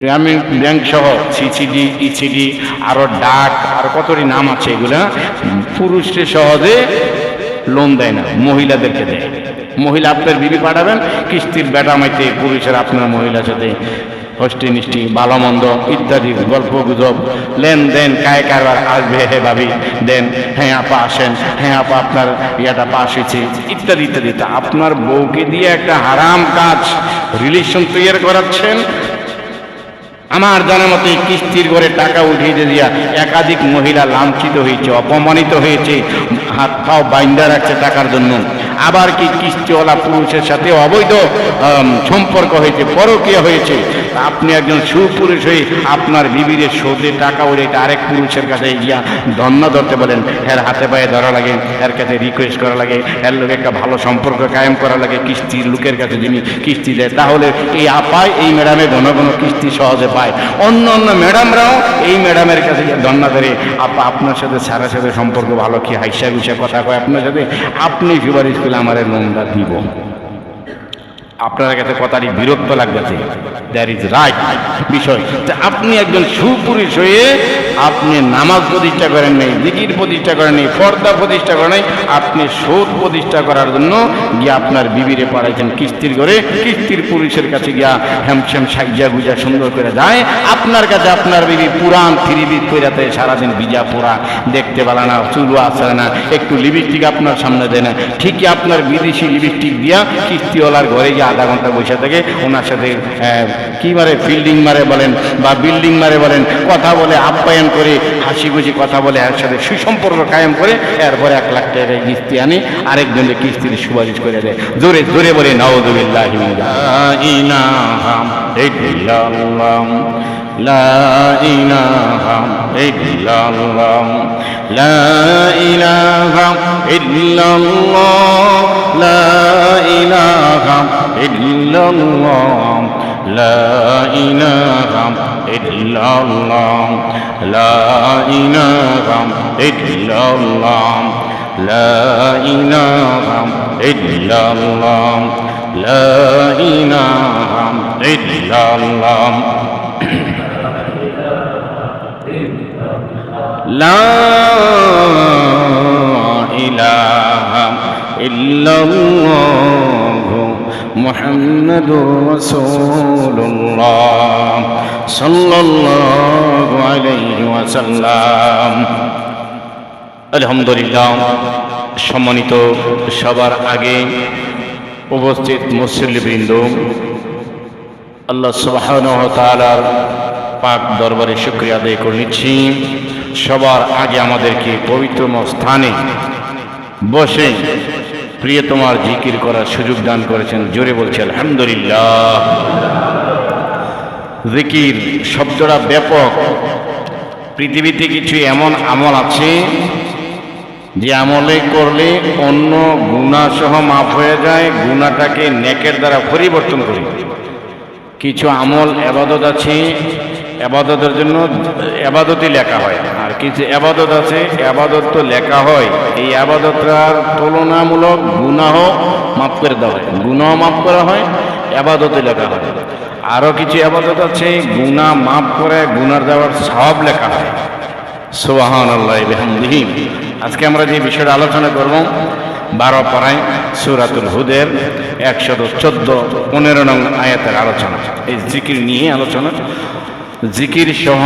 গ্রামীণ ব্যাংক সহ CCD, ECD, আরো ডাক, আর কতটি নাম আছে, এগুলা পুরুষকে সহজে লোন দেয় না, মহিলাদেরকে দেয়। মহিলা আপনার বিবি পাঠাবেন কিস্তির বেটা মাইতে, পুরুষের আপনার মহিলার সাথে হস্টি নিষ্টি, ভালো মন্দ ইত্যাদি গল্প গুজব, লেনদেন, কায় কারবার, আসবে হে ভাবি দেন, হ্যাঁ আপা আসেন, হ্যাঁ আপা আপনার ইয়াটা পাশ হয়েছে, ইত্যাদি ইত্যাদি। তা আপনার বউকে দিয়ে একটা হারাম কাজ, রিলেশন তৈরি করাচ্ছেন। আমার জানা মতে কিস্তির করে টাকা উঠিয়ে দিয়া একাধিক মহিলা লাঞ্ছিত হয়েছে, অপমানিত হয়েছে, হাত পাও বাইন্দা রাখছে টাকার জন্য। আবার কি কিস্তিওয়ালা পুরুষের সাথে অবৈধ সম্পর্ক হয়েছে, পরকীয়া হয়েছে। আপনি একজন সুপুরুষ হয়ে আপনার বিবির সোদে টাকা উঠে আরেক পুরুষের কাছে গিয়া ধন্য ধরতে বলেন, এর হাতে পায়ে ধরা লাগে, এর কাছে রিকোয়েস্ট করা লাগে, এর লোক একটা ভালো সম্পর্ক কায়েম করা লাগে কিস্তির লোকের কাছে যিনি কিস্তি দেয়। তাহলে এই আপায়, এই ম্যাডামে ঘন ঘন কিস্তি সহজে পায়। অন্য অন্য ম্যাডামরাও এই ম্যাডামের কাছে ধন্যা ধরে, আপা আপনার সাথে সারা সাথে সম্পর্ক ভালো, কি হাইসা গুইসা কথা কয় আপনার সাথে, আপনি সুপারিশ করলে আমার লোনটা দিব। আপনার কাছে কথাটি বিরক্ত লাগতেছে, দ্যাট ইজ রাইট বিষয়। আপনি একজন সুপুরুষ হয়ে আপনি নামাজ প্রতিষ্ঠা করেন নাই, জিকির প্রতিষ্ঠা করেন নাই, পর্দা প্রতিষ্ঠা করেন নাই, আপনি সুদ প্রতিষ্ঠা করার জন্য গিয়া আপনার বিবিরে পাঠাইছেন কিস্তির করে। কিস্তির পুরুষের কাছে গিয়া হ্যামশ্যাম সাইজা গুজা সুন্দর করে যায়, আপনার কাছে আপনার বিবি পুরান থ্রিবিট কইরাতে সারাদিন ভিজা পোড়া, দেখতে পারে না, চুলও আসে না, একটু লিপস্টিক আপনার সামনে দেয় না। ঠিকই আপনার বিদেশি লিপস্টিক দিয়া কিস্তিওয়ালার ঘরে গিয়ে আধা ঘন্টা বসে থাকে, ওনার সাথে কি মারে, ফিল্ডিং মারে বলেন বা বিল্ডিং মারে বলেন, কথা বলে, আপ্যায়ন করে, হাসি খুশি কথা বলে, এর সাথে সুসম্পর্ক কায়েম করে, এরপরে 1 লাখ টাকা কিস্তি আনি আরেকজনের কিস্তির সুপারিশ করে দেয়। জোরে জোরে বলে নাউযুবিল্লাহি মিন লা ইলাহা ইল্লাল্লাহ, লা ইলাহা ইল্লাল্লাহ, লা ইলাহা ইল্লাল্লাহ, লা ইলাহা ইল্লাল্লাহ, লা ইলাহা ইল্লাল্লাহ, লা ইলাহা ইল্লাল্লাহ, লা ইলাহা ইল্লাল্লাহ, লা ইলাহা ইল্লাল্লাহ, মুহাম্মাদুর রাসূলুল্লাহ সাল্লাল্লাহু আলাইহি ওয়াসাল্লাম। আলহামদুলিল্লাহ। সম্মানিত সবার আগে উপস্থিত মুসল্লিবৃন্দ, আল্লাহ সুবহানাহু ওয়া তাআলার পাক দরবারে শুকরিয়া আদায় করে নিচ্ছি। সবার আগে আমাদেরকে পবিত্র স্থানে বসে প্রিয়তমার জিকির করার সুযোগ দান করেছেন। জোরে বলছি আলহামদুলিল্লাহ। জিকির শব্দটা ব্যাপক। পৃথিবীতে কিছু এমন আমল আছে যে আমলে করলে অন্য গুনাহ সহ মাফ হয়ে যায়, গুনাহটাকে নেকের দ্বারা পরিবর্তন করি। কিছু আমল ইবাদত আছে, ইবাদতের জন্য ইবাদতই লেখা হয়, আর কিছু ইবাদত আছে ইবাদত তো লেখা হয়, এই ইবাদতটার তুলনামূলক গুনাহ মাফ করে দেওয়া হয়, গুনাহ মাফ করা হয়, ইবাদতই লেখা হয়। আরও কিছু ইবাদত আছে গুনাহ মাফ করে গুনার দেওয়ার সওয়াব লেখা হয়। সুবহানাল্লাহ বিহামদিহি। আজকে আমরা যে বিষয়টা আলোচনা করব 12 পারায় সূরাতুল হুদের 114-15 নং আয়াতের আলোচনা। এই জিকির নিয়ে আলোচনা। জিকির সহ,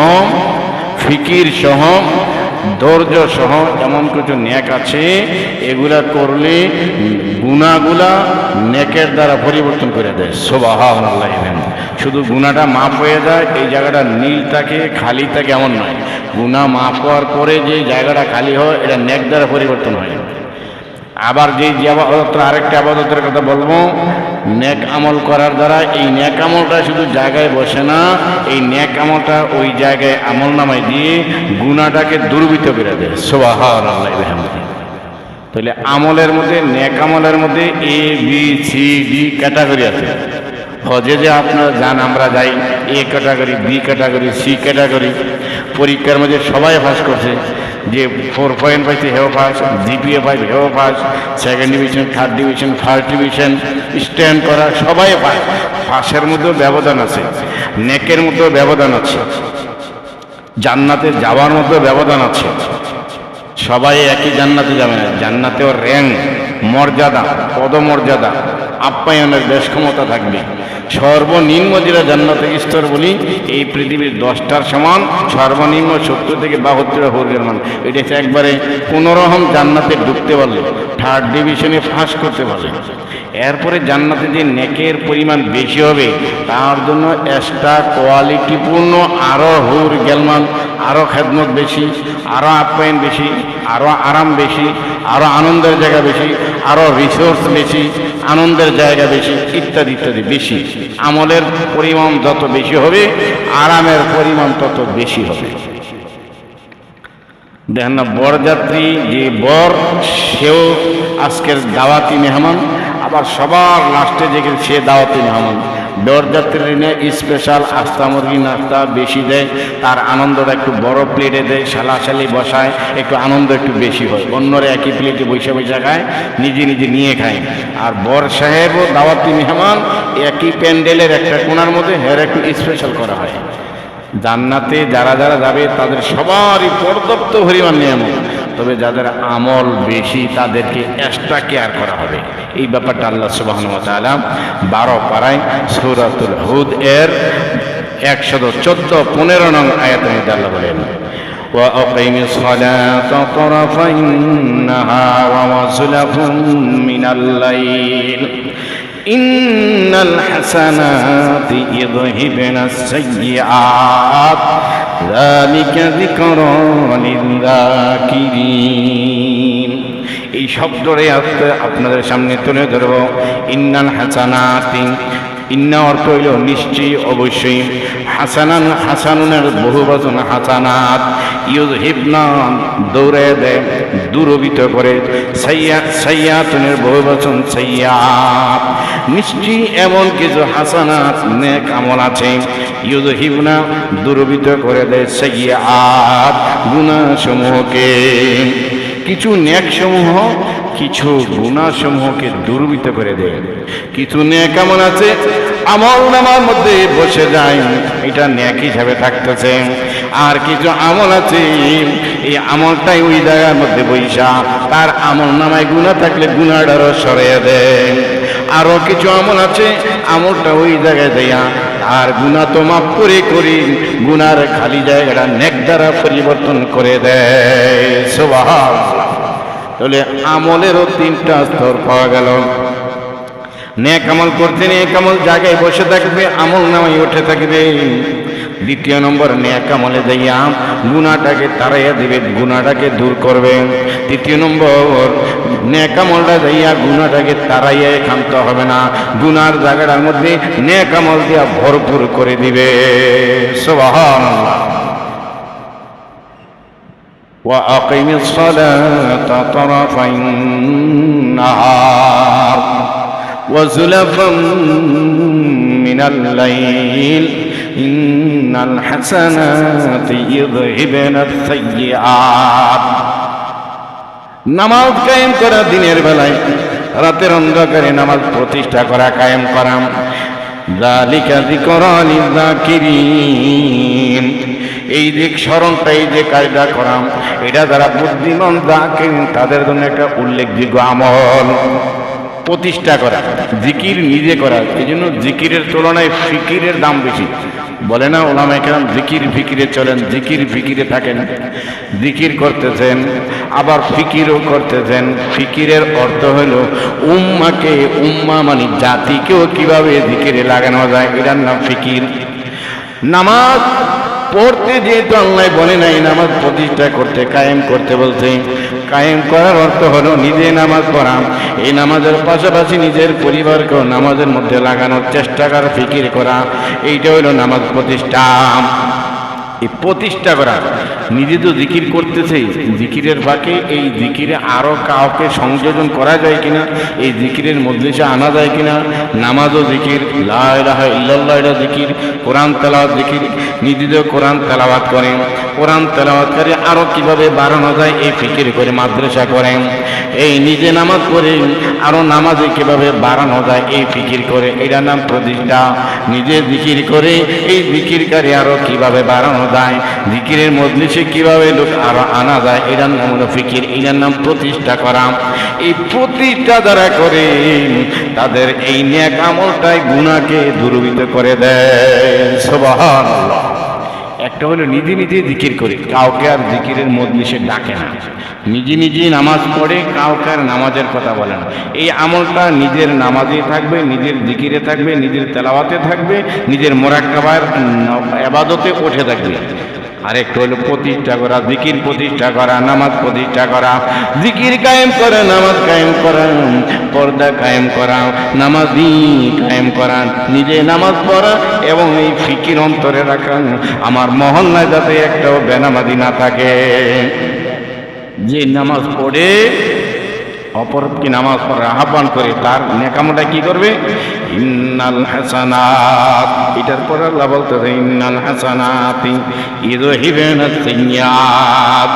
ফিকির সহ, ধৈর্য সহ এমন কিছু নেক আছে, এগুলা করলে গুনাহগুলা নেকের দ্বারা পরিবর্তন করে দেয়। সুবহানাল্লাহ। শুধু গুনাহটা মাফ হয়ে যায়, এই জায়গাটা নীল থাকে, খালি থাকে এমন নয়। গুনাহ মাফ হওয়ার পরে যে জায়গাটা খালি হয়, এটা নেক দ্বারা পরিবর্তন হয়। আবার যে আরেকটা আবাদতের কথা বলবো, নেক আমল করার দ্বারা এই নেক আমলটা শুধু জায়গায় বসে না, এই নেক আমলটা ওই জায়গায় আমল নামায় দিয়ে গুনাহটাকে দুর্বৃত্ত করে দেয়। সুবহানাল্লাহ। তাহলে আমলের মধ্যে, নেক আমলের মধ্যে A B C D category আছে। হজে যে আপনারা যান, আমরা যাই, A category, B category, C category. পরীক্ষার মধ্যে সবাই পাস করছে, যে 4 পয়েন্ট পাইছে হেও পাস, জিপিএ পাইছে হেও pass, 2nd division, 3rd division, 1st division, stand করা সবাই পাস। পাশের মধ্যেও ব্যবধান আছে, নেকের মধ্যেও ব্যবধান আছে, জান্নাতে যাওয়ার মধ্যেও ব্যবধান আছে। সবাই একই জান্নাতে যাবে না, জান্নাতেও র্যাঙ্ক, মর্যাদা, পদমর্যাদা, আপ্যায়নের বেশ ক্ষমতা থাকবে। সর্বনিম্ন যেটা জান্নাতের স্তর বলি, এই পৃথিবীর 10টার সমান, সর্বনিম্ন 70 থেকে 72 হরগের মান। এটা হচ্ছে একবারে কোনোরকম জান্নাতে ঢুকতে পারলে, থার্ড ডিভিশনে ফাঁস করতে পারলে। এরপরে জান্নাতে যে নেকের পরিমাণ বেশি হবে, তার জন্য এক্সট্রা কোয়ালিটিপূর্ণ আরও হুর গেলমান, আরও খেদমত বেশি, আরও আপ্যায়ন বেশি, আরও আরাম বেশি, আরও আনন্দের জায়গা বেশি, আরও রিসোর্স বেশি, আনন্দের জায়গা বেশি, ইত্যাদি ইত্যাদি বেশি। আমলের পরিমাণ যত বেশি হবে, আরামের পরিমাণ তত বেশি হবে। দেখেন না, বরযাত্রী যে বর, সেও আজকের দাওয়াতি মেহমান, আবার সবার লাস্টে যে সে দাওয়াতি মেহমান। বরযাত্রীর স্পেশাল আস্তা মুরগি নাস্তা বেশি দেয়, তার আনন্দটা একটু বড় প্লেটে দেয়, সালাসালি বসায়, একটু আনন্দ একটু বেশি হয়। অন্যরা একই প্লেটে বৈশা বৈশা খায়, নিজে নিজে নিয়ে খায়। আর বর সাহেবও দাওয়াতি মেহমান, একই প্যান্ডেলের একটা কোণার মধ্যে হের একটু স্পেশাল করা হয়। জান্নাতে যারা যারা যাবে তাদের সবারই পর্যাপ্ত পরিমাণ নিয়ামত, তবে যাদের আমল বেশি তাদেরকে এক্সট্রা কেয়ার করা হবে। এই ব্যাপারটা আল্লাহ সুবহানাহু ওয়া তাআলা 12 পারায় সূরাতুল হুদ এর 114-15 নং আয়াতের মধ্যে আল্লাহ বলেন, وأقم الصلاة طرفي النهار وزلفا من الليل إن الحسنات يذهبن السيئات ذلك ذكرى للذاكرين। এই শব্দরে আপনাদের সামনে তুলে ধরব। ইন্নাল হাসানাতি, ইন্না অর্থ হইল নিশ্চয়ই, অবশ্যই। হাসানান, হাসানুনের বহু বচন হাসানাত। ইউযহিবনা দৌড়ে দেয়, দূরবিত করে। সাইয়াতুনের বহু বচন সাইয়াত। নিশ্চয়ই এমন কিছু হাসানাত, নেক আমল আছে, ইউযহিবনা দূরবিত করে দেয়, সাইয়াত গুনাহসমূহকে। কিছু নেক সমূহ কিছু গুনাহসমূহকে দূরীভূত করে দেয়। কিছু নেক আমল আছে, আমল নামার মধ্যে বসে যায়, এটা নেক হিসাবে থাকতেছে। আর কিছু আমল আছে, এই আমলটাই ওই জায়গার মধ্যে বৈশা, তার আমল নামায় গুনাহ থাকলে গুনাহটারও সরিয়ে দেয়। আরো কিছু আমল আছে, আমলটা ওই জায়গায় দেয়া আর গুনাহ তো মাফ করে করি, গুনার খালি জায়গাটা নেক দ্বারা পরিবর্তন করে দেয়। সুবহানাল্লাহ। তাহলে আমলেরও 3টা স্তর পাওয়া গেল। নেক আমল করতে, নেক আমল জায়গায় বসে থাকবে, আমল নামায় উঠে থাকবে। 2 নম্বর, নেক আমলে যাইয়া গুনাহটাকে তাড়াইয়া দিবে, গুনাহটাকে দূর করবে। 3 নম্বর, নেক আমলটা যাইয়া গুনাহটাকে তাড়াইয়া ক্ষান্ত হবে না, গুনার জায়গাটার মধ্যে নেক আমল দিয়া ভরপুর করে দিবে। সুবহানাল্লাহ। وأقم الصلاة طرفي النهار وزلفا من الليل إن الحسنات يذهبن السيئات। নামাজ কায়েম করা দিনের বেলায়, রাতের অন্ধকারে নামাজ প্রতিষ্ঠা করা, কায়েম করা। যালিকা যিকরা লিয-যাকিরিন। এই যে স্মরণটা, এই যে কাজটা করা, এটা যারা বুদ্ধিমান যাকিরিন তাদের জন্য একটা উল্লেখযোগ্য আমল। প্রতিষ্ঠা করা, জিকির নিজে করা। এই জন্য জিকিরের তুলনায় ফিকিরের দাম বেশি। বলে না ওলামায়ে কেরাম, জিকির ফিকিরে চলেন, জিকির ফিকিরে থাকেন। জিকির করতেছেন, আবার ফিকিরও করতেছেন। ফিকিরের অর্থ হলো উম্মাকে, উম্মা মানে জাতিকেও কিভাবে জিকিরে লাগানো যায়, এটার নাম ফিকির। নামাজ পড়তে যেহেতু আল্লাহ বলে নাই, নামাজ প্রতিষ্ঠা করতে, কায়েম করতে বলছে। কায়েম করার অর্থ হলো নিজে নামাজ পড়া, এই নামাজের পাশাপাশি নিজের পরিবারকেও নামাজের মধ্যে লাগানোর চেষ্টা করা, ফিকির করা। এইটা হলো নামাজ প্রতিষ্ঠা। এই প্রতিষ্ঠা করা। নিজে তো জিকির করতেছেই, জিকিরের ফাঁকে এই জিকিরে আরো কাউকে সংযোজন করা যায় কিনা, এই জিকিরের মজলিসে আনা যায় কিনা। নামাজও জিকির, লা ইলাহা ইল্লাল্লাহ এটা জিকির, কোরআন তেলাওয়াত জিকির, নিজেদের কোরআন তেলাওয়াত করেন, কোরআন তেলাওয়াত করে আরো কিভাবে বাড়ানো যায় এই ফিকির করে মাদ্রাসা করেন। এই নিজে নামাজ পড়ে আরো নামাজে কিভাবে বাড়ানো যায় এই ফিকির করে, এটার নাম প্রতিষ্ঠা। নিজে জিকির করে এই জিকিরকারী আরো কিভাবে বাড়ানো যায়, জিকিরের মজলিসে কিভাবে লোক আরো আনা যায়, এটার নাম হলো ফিকির, এটার নাম প্রতিষ্ঠা করা। এই প্রতিষ্ঠা দ্বারা করে তাদের এই নেক আমলটাই গুনাহকে দূরীভূত করে দেয়। সুবহানাল্লাহ। একটা হলো নিজে নিজে জিকির করে, কাউকে আর জিকিরের মজলিসে ডাকে না, নিজে নিজেই নামাজ পড়ে, কাউকে আর নামাজের কথা বলে না। এই আমলটা নিজের নামাজে থাকবে, নিজের জিকিরে থাকবে, নিজের তেলাওয়াতে থাকবে, নিজের মোরাক্কাবার ইবাদতে উঠে থাকবে। আরেকটা হলো প্রতিষ্ঠা করা, জিকির প্রতিষ্ঠা করা, নামাজ প্রতিষ্ঠা করা, জিকির কায়েম করা, নামাজ কায়েম করা, পর্দা কায়েম করা, নামাজি কায়েম করা, নিজে নামাজ পড়া এবং এই ফিকির অন্তরে রাখা, আমার মহল্লায় যাতে একটাও বেনামাজি না থাকে। যে নামাজ পড়ে অপরকে নামাজ পড়ার আহ্বান করে, তার নেকামটা কি করবে? ইন্নাল হাসানাত, এটার পর আল্লাহ বলতেছে ইন্নাল হাসানাতি ইযহিবুনা সাইয়্যাত।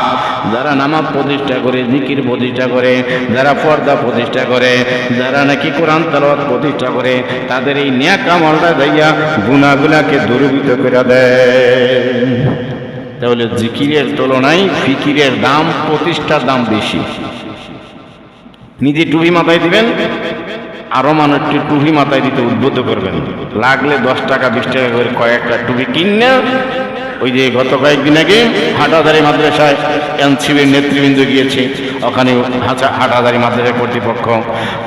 যারা নামাজ প্রতিষ্ঠা করে, জিকির প্রতিষ্ঠা করে, যারা পর্দা প্রতিষ্ঠা করে, যারা নাকি কোরআন তেলাওয়াত প্রতিষ্ঠা করে, তাদের এই নেক আমলটা দিয়া গুনাহগুলোকে দূরীভূত করে দেয়। তাহলে জিকিরের তুলনায় ফিকিরের দাম, প্রতিষ্ঠার দাম বেশি। নিজে টুপি মাথায় দিবেন, আরো মানুষকে টুপি মাথায় দিতে উদ্বুদ্ধ করবেন। লাগলে 10 টাকা 20 টাকা করে কয়েকটা টুপি কিনে, ওই যে গত কয়েকদিন আগে হাটাদারি মাদ্রাসায় এনসিবির নেতৃবৃন্দ গিয়েছে, ওখানে হাটাদারি মাদ্রাসা কর্তৃপক্ষ,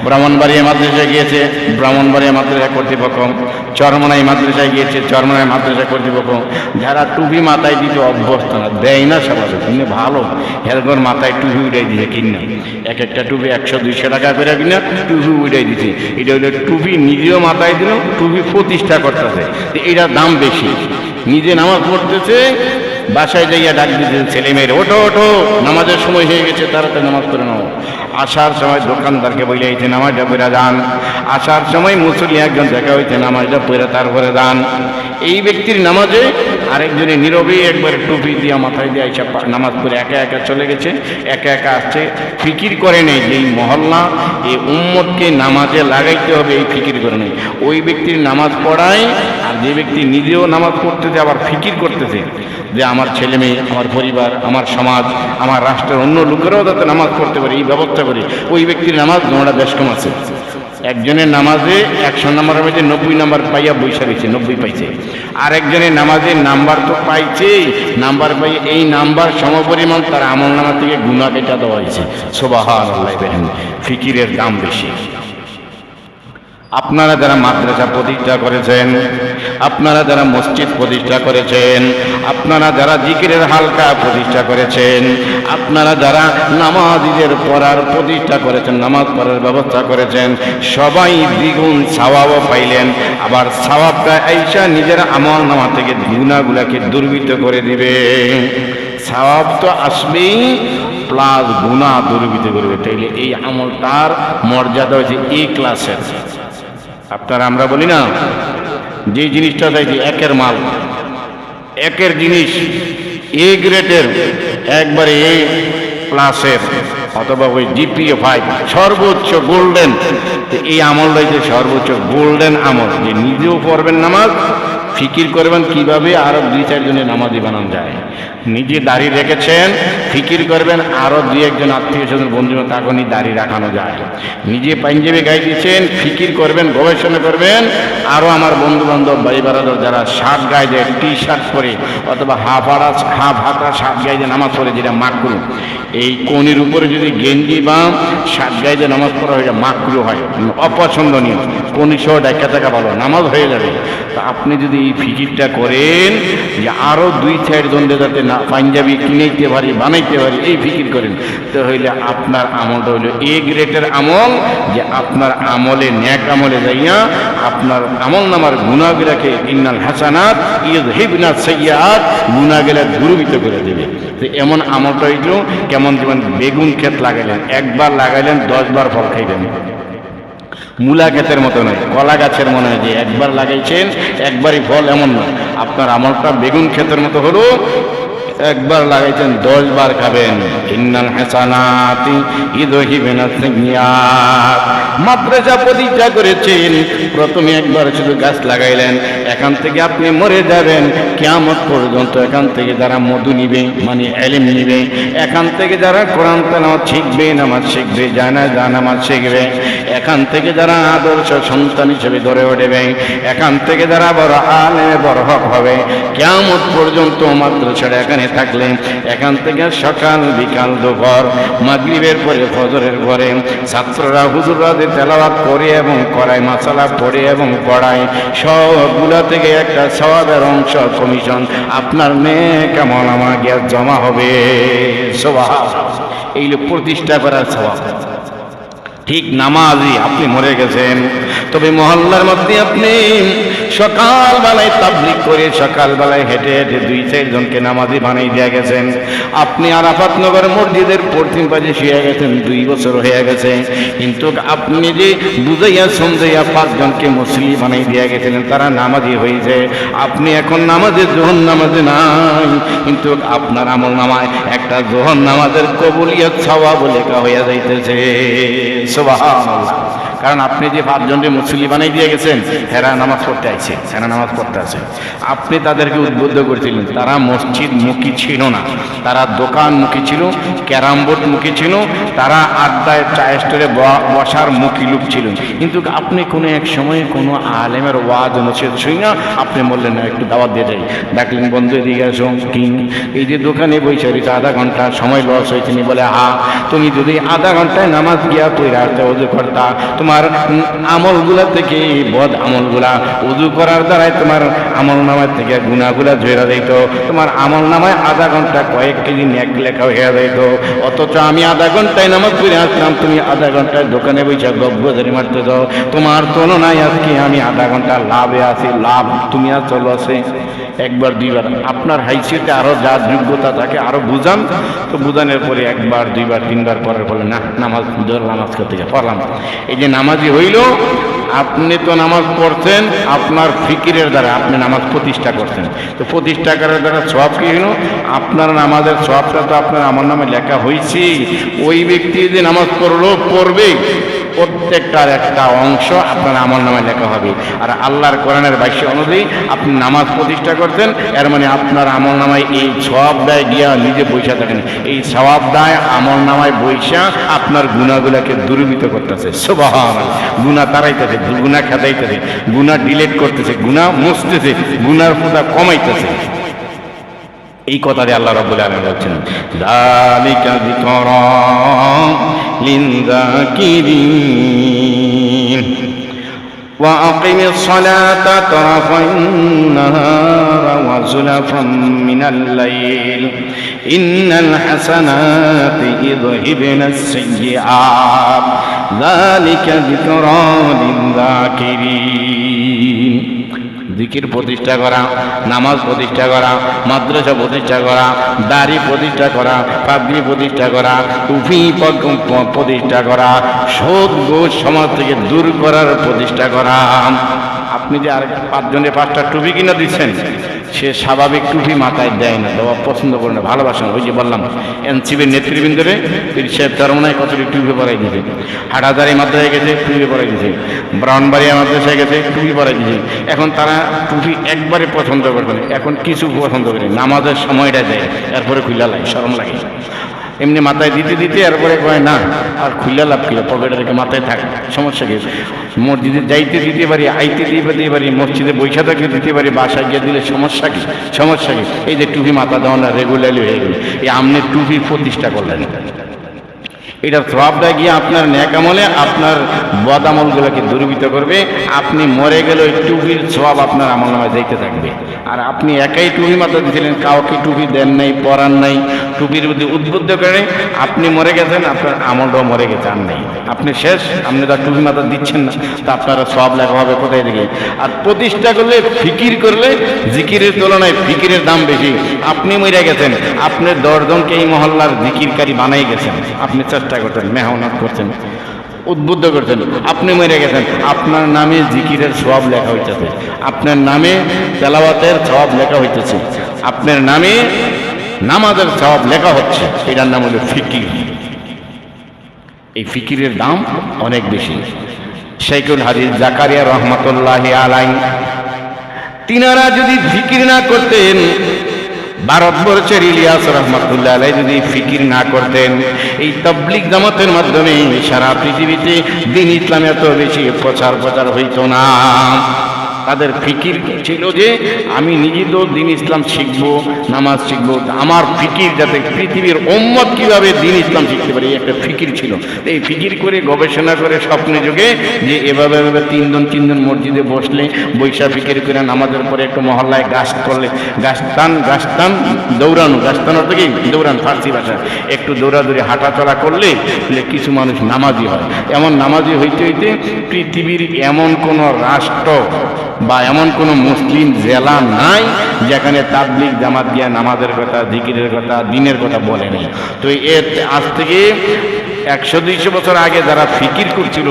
ব্রাহ্মণবাড়িয়া মাদ্রাসায় গিয়েছে ব্রাহ্মণবাড়িয়া মাদ্রাসা কর্তৃপক্ষ, চরমনাই মাদ্রাসায় গিয়েছে চরমনাই মাদ্রাসা কর্তৃপক্ষ। যারা টুপি মাথায় দিতে অভ্যস্ত না, দেয় না সবাই, কিনে ভালো হেলগর মাথায় টুপি উঠাই দিছে, কিনে এক একটা টুপি 100-200 টাকা করে কিনা টুপি উঠাই দিছে। এটা হলো টুপি নিজেও মাথায় দিল, টুপি প্রতিষ্ঠা করতেছে, এটার দাম বেশি। নিজে নামাজ পড়তেছে, বাসায় যাইয়া ডাক দিতেছে ছেলে মেয়ের, ওঠো ওঠো নামাজের সময় হয়ে গেছে, তাড়াতাড়ি নামাজ পড়ে নাও। আসার সময় দোকানদারকে বলে হয়েছে নামাজটা পড়ে যান, আসার সময় মুসল্লি একজন দেখা হয়েছে নামাজটা পড়ে তারপরে যান। এই ব্যক্তির নামাজে আরেকজনে নীরবে একবারে টুপি দিয়া মাথায় দিয়ে এইসব নামাজ পড়ে একা একা চলে গেছে, একা একা আসছে, ফিকির করে নেই যে এই মহল্লা এই উম্মতকে নামাজে লাগাইতে হবে, এই ফিকির করে নেই। ওই ব্যক্তির নামাজ পড়ায়, আর যে ব্যক্তি নিজেও নামাজ পড়তেছে আবার ফিকির করতেছে যে আমার ছেলে মেয়ে, আমার পরিবার, আমার সমাজ, আমার রাষ্ট্রের অন্য লোকেরাও যাতে নামাজ পড়তে পারে এই ব্যবস্থা করি, ওই ব্যক্তির নামাজ নোড়া বেশ কম আছে। একজনের নামাজে 100 নম্বরের মধ্যে 90 নম্বর পাইয়া বৈশা রয়েছে, 90 পাইছে। আর একজনের নামাজের নাম্বার তো পাইছেই, নাম্বার পাই এই নাম্বার সমপরিমাণ তার আমল নামা থেকে গুনাহ কেটে দেওয়া হয়েছে। সুবহানাল্লাহ। ফিকিরের দাম বেশি। আপনারা যারা মাদ্রাসা প্রতিষ্ঠা করেছেন, আপনারা যারা মসজিদ প্রতিষ্ঠা করেছেন, আপনারা যারা জিকিরের হালকা প্রতিষ্ঠা করেছেন, আপনারা যারা নামাজীদের পড়ার প্রতিষ্ঠা করেছেন, নামাজ পড়ার ব্যবস্থা করেছেন, সবাই দ্বিগুণ সওয়াবও পাইলেন। আবার সওয়াবটা আইসা নিজের আমল নামা থেকে গুনাহগুলোকে দুর্বৃত্ত করে দিবে। সওয়াব তো আসবেই, প্লাস গুনাহ দুর্বৃত্ত করবে। তাইলে এই আমলটার মর্যাদা হয়েছে এই ক্লাসের। আপনারা আমরা বলি না যে জিনিসটা চাইছি একের মাল, একের জিনিস, এ গ্রেডের, একবারে এ প্লাসের, অথবা ওই জিপিএ 5 সর্বোচ্চ গোল্ডেন, এই আমলটা যে সর্বোচ্চ গোল্ডেন আমল, যে নিজেও পড়বেন নামাজ, ফিকির করবেন কিভাবে আরো 2-4 জনের নামাজি বানানো যায়। নিজে দাড়ি রেখেছেন, ফিকির করবেন আরো 2-1 জন আত্মীয় স্বজন বন্ধু তাকে দাড়ি রাখানো যায়। নিজে পাঞ্জাবি গায়ে দিচ্ছেন, ফিকির করবেন, গবেষণা করবেন আরো আমার বন্ধু বান্ধব ভাই বারাদার যারা শার্ট গায়ে দেয়, টি শার্ট পরে অথবা হাফ হাতা শার্ট গায়ে দিয়ে নামাজ পড়ে, যেটা মাকরু। এই কোণের উপরে যদি গেঞ্জি বা শার্ট গায়ে দিয়ে নামাজ পড়া হয়, মাকরু হয়, অপছন্দনীয়। কোণি সহ ডাক্কা থাকা ভালো, নামাজ হয়ে যাবে। তা আপনি যদি এই ফিকিরটা করেন যে আরো 2-4 জনদের যাতে না পাঞ্জাবি কিনাইতে পারি বানাইতে পারি, এই ফিকির করেন, তো হইলে আপনার আমলটা হইল এ গ্রেডের আমল, যে আপনার আমলে ন্যাক আমলে যাইয়া আপনার আমল নামার গুনাহগুলাকে ইন্নাল হাসানাত ইযহিবনা সাইয়্যাত গুনাহগুলা দূরীভূত করে দেবে। তো এমন আমলটা হইল কেমন যেমন বেগুন ক্ষেত লাগাইলেন, একবার লাগাইলেন 10 বার ফল খাইবেন। মূলা ক্ষেতের মতো নয়, কলা গাছের মনে হয় যে একবার লাগাইছেন একবারই ফল, এমন নয়। আপনার আমলটা বেগুন ক্ষেতের মতো হলো, একবার লাগাইছেন 10 বার খাবেন। ইন্নাল হাসানাতি ইযহিবনা সাইয়্যাত। মাদ্রাসা প্রতিষ্ঠা করেছেন, প্রথমে একবার শুধু গাছ লাগাইলেন, এখান থেকে আপনি মরে যাবেন, কিয়ামত পর্যন্ত এখান থেকে যারা মধু নিবে মানে ইলম নিবে, এখান থেকে যারা কোরআন তেলাওয়াত শিখবে, নামাজ শিখবে, জানামাজ শিখবে, এখান থেকে যারা আদর্শ সন্তান হিসেবে ধরে উঠবে, এখান থেকে যারা বড় আলেম বড় হক হবে, কিয়ামত পর্যন্ত মাদ্রাসাটা এখানে থাকলে এখান থেকে সকাল বিকাল দুপুর মাগরিবের পরে ফজরের পরে ছাত্ররা হুজুররা তেলাওয়াত করে এবং করায়, মাসালা পড়ে এবং পড়ায়, সবগুলা থেকে একটা সওয়াবের অংশ কমিশন আপনার নেক আমল আমল গিয়ে জমা হবে। সুবহানাল্লাহ। এই প্রতিষ্ঠা করার সওয়াব। ঠিক নামাজি আপনি মরে গেছেন, তবে মহল্লার মধ্যে আপনি সকালবেলায় তাবলিগ করে সকালবেলায় হেঁটে হেঁটে 2-4 জনকে নামাজি বানাই দিয়ে গেছেন। আপনি আরাফাতনগর মসজিদের পশ্চিম পাশে শুয়ে গেছেন, 2 বছর হয়ে গেছে, কিন্তু আপনি যে বুঝাইয়া সমঝাইয়া 5 জনকে মুসলিম বানাই দিয়ে গেছিলেন, তারা নামাজি হয়েছে। আপনি এখন নামাজে জোহর নামাজে নাই, কিন্তু আপনার আমল নামায় একটা জোহর নামাজের কবুলিয়ত সওয়াব লেখা হইয়া যাইতেছে। সুবহানাল্লাহ। কারণ আপনি যে 5 জনকে মুসলিম বানাই দিয়ে গেছেন, হেরা নামাজ পড়তে আইছে, হেরা নামাজ পড়তে আছে, আপনি তাদেরকে উদ্বুদ্ধ করেছিলেন। তারা মসজিদ মুখী ছিল না, তারা দোকান মুখী ছিল, ক্যারাম বোর্ড মুখী ছিল, তারা আড্ডায় চায়ের স্টোরে বসার মুখী লোক ছিল। কিন্তু আপনি কোনো এক সময়ে কোনো আলেমের ওয়াজ নসিহত শুই না, আপনি বললেন না একটু দাওয়াত দিয়ে যাই, ডাকলেন বন্ধু এদিকে আসো, কি এই যে দোকানে বসে রয়েছে আধা ঘন্টা সময় লস হয়েছে, বলে তুমি যদি আধা ঘন্টায় নামাজ গিয়া পড়ে আসতে উজু করতা, তোমার আমলগুলা থেকে বদ আমলগুলা উজু করার দ্বারাই তোমার আমল নামায় থেকে গুনাহগুলা ঝরে যাইত, তোমার আমল নামায় আধা ঘন্টা কয়েক কেজি নেক লেখা হয়ে যাইত। অথচ আমি আধা ঘন্টায় নামাজ পড়ে আসলাম, তুমি আধা ঘন্টায় দোকানে বসে গব্বজারি মারতে যাও, তোমার তুলনায় আজকে আমি আধা ঘন্টা লাভে আছি, লাভ তুমি আর চলো আছে। একবার 2বার আপনার হাইসিয়তে আরো যা যোগ্যতা থাকে আরো বুঝান, তো বুঝানোর পরে 1বার 2বার 3বার পরে বলে না নামাজ নামাজ করতে পড়লাম। এই যে নামাজি হইল, আপনি তো নামাজ পড়ছেন আপনার ফিকিরের দ্বারা, আপনি নামাজ প্রতিষ্ঠা করছেন, তো প্রতিষ্ঠা করার দ্বারা সওয়াব কি হইল? আপনার নামাজের সওয়াবটা তো আপনার আমার নামে লেখা হয়েছে। ওই ব্যক্তি যে নামাজ পড়বে প্রত্যেকটার একটা অংশ আপনার আমল নামায় লেখা হবে। আর আল্লাহর কোরআনের বাক্য অনুযায়ী আপনি নামাজ প্রতিষ্ঠা করতেন, এর মানে আপনার আমল নামায় এই সওয়াব দায় গিয়া নিজে বৈশা থাকেন, এই সওয়াব দায় আমল নামায় বৈশা আপনার গুনাহগুলাকে দূরীভূত করতেছে। সুবহানাল্লাহ। গুনাহ তাড়াইতেছে, গুনাহ খেদাইতেছে, গুনাহ ডিলিট করতেছে, গুনাহ মুছতেছে, গুনার ফোঁটা কমাইতেছে। এই কথাটি আল্লাহ রাব্বুল আলামিন বলছেন, যালিকা যিকরা লিযাকিরিন ওয়া আকিমিস সালাতা তারাফান নাহার ওয়া যুলাফাম মিনাল লাইল ইন্নাল হাসানাতি ইযহিবনাস সাইয়্যাত যালিকা যিকরা লিযাকিরিন। জিকির প্রতিষ্ঠা করা, নামাজ প্রতিষ্ঠা করা, মাদ্রাসা প্রতিষ্ঠা করা, দাড়ি প্রতিষ্ঠা করা, পাগড়ি প্রতিষ্ঠা করা, টুপি প্রতিষ্ঠা করা, সুদ ঘুষ সমাজ থেকে দূর করার প্রতিষ্ঠা করা। আপনি যে আর 5 জনের 5টা টুপি কিনে দিচ্ছেন, সে স্বাভাবিক টুপি মাথায় দেয় না, দেওয়া পছন্দ করে না, ভালোবাসেন। ওই যে বললাম এনসিবির নেতৃবৃন্দরে পীর সাহেব চরমনায় কতটি টুপি পরাই দিয়েছে, হাটাজারি মাদ্রাসায় গেছে টুপি পরাই দিয়েছে, ব্রাউনবাড়িয়া মাদ্রাসায় গেছে টুপি পরাই দিয়েছে। এখন তারা টুপি একবারে পছন্দ করবে না, এখন কিছু পছন্দ করে, নামাজের সময়টা দেয়, এরপরে খুলে লাগে, শরম লাগে। এমনি মাথায় দিতে দিতে এরপরে কয় না আর খুলে লাভ কিলো, পকেটে রেখে মাথায় থাকে, সমস্যা কি? মসজিদে যাইতে দিতে পারি, আইতে দিতে পারি, মসজিদে বৈশা থাকতে দিতে পারি, বাসায় গিয়ে দিলে সমস্যা কি? সমস্যা কি? এই যে টুপি মাথা দেওয়া না রেগুলারলি হয়ে গেল, এই আমনে টুপি প্রতিষ্ঠা করলেন। এটার সওয়াবটা গিয়ে আপনার নেক আমলে আপনার বদ আমলগুলোকে দূরীভূত করবে। আপনি মরে গেলে ওই টুপির সওয়াব আপনার আমলনামায় যাইতে থাকবে। আর আপনি একাই টুপি মাথা দিয়েছিলেন, কাউকে টুপি দেন নাই, পরান নাই, টুপির প্রতি উদ্বুদ্ধ করে আপনি মরে গেছেন, আপনার আমলটাও মরে গেছে, আর নাই, আপনি শেষ। আপনি তো টুপি মাথা দিচ্ছেন না, তা আপনারা সওয়াব লেখা হবে কোথায় থেকে? আর প্রতিষ্ঠা করলে, ফিকির করলে জিকিরের তুলনায় ফিকিরের দাম বেশি। আপনি মরে গেছেন, আপনি 10 জনকে এই মহল্লার জিকিরকারী বানাই গেছেন, আপনি চেষ্টা করছেন, মেহনত করছেন, উদ্বুদ্ধ করছেন, আপনি মরে গেছেন, আপনার নামে জিকিরের সওয়াব লেখা হইতেছে, আপনার নামে তেলাওয়াতের সওয়াব লেখা হইতেছে, আপনার নামে নামাজের সওয়াব লেখা হচ্ছে। এটার নাম হলো ফিকির। এই ফিকিরের দাম অনেক বেশি। শাইখুল হাদিস জাকারিয়া রহমাতুল্লাহি আলাইহি তিনারা যদি ফিকির না করতেন, ভারতবর্ষের ইলিয়াস রহমাতুল্লাহ আলাইহি যদি ফিকির না করতেন, এই তাবলীগ জামাতের মাধ্যমে সারা পৃথিবীতে দ্বীন ইসলাম এত বেশি প্রচার হইতো না। তাদের ফিকির ছিল যে আমি নিজে তো দ্বীন ইসলাম শিখবো, নামাজ শিখবো, আমার ফিকির যাতে পৃথিবীর উম্মত কিভাবে দ্বীন ইসলাম শিখতে পারে, একটা ফিকির ছিল। এই ফিকির করে গবেষণা করে স্বপ্নে যুগে যে এভাবে তিনজন মসজিদে বসলে বৈশা ফিকির করে নামাজের পরে একটু মহল্লায় গাছ করলে, গাছটান দৌড়ানো, গাছটান অর্থ কি দৌড়ান ফার্সি ভাষা, একটু দৌড়াদৌড়ি হাঁটাচলা করলে কিছু মানুষ নামাজি হয়। এমন নামাজি হইতে হইতে পৃথিবীর এমন কোনো রাষ্ট্র বা এমন কোনো মুসলিম জেলা নাই যেখানে তাবলীগ জামাত গিয়া নামাজের কথা, জিকিরের কথা, দ্বীনের কথা বলে নেই। তো এর আজ থেকে 100-200 বছর আগে যারা ফিকির করছিল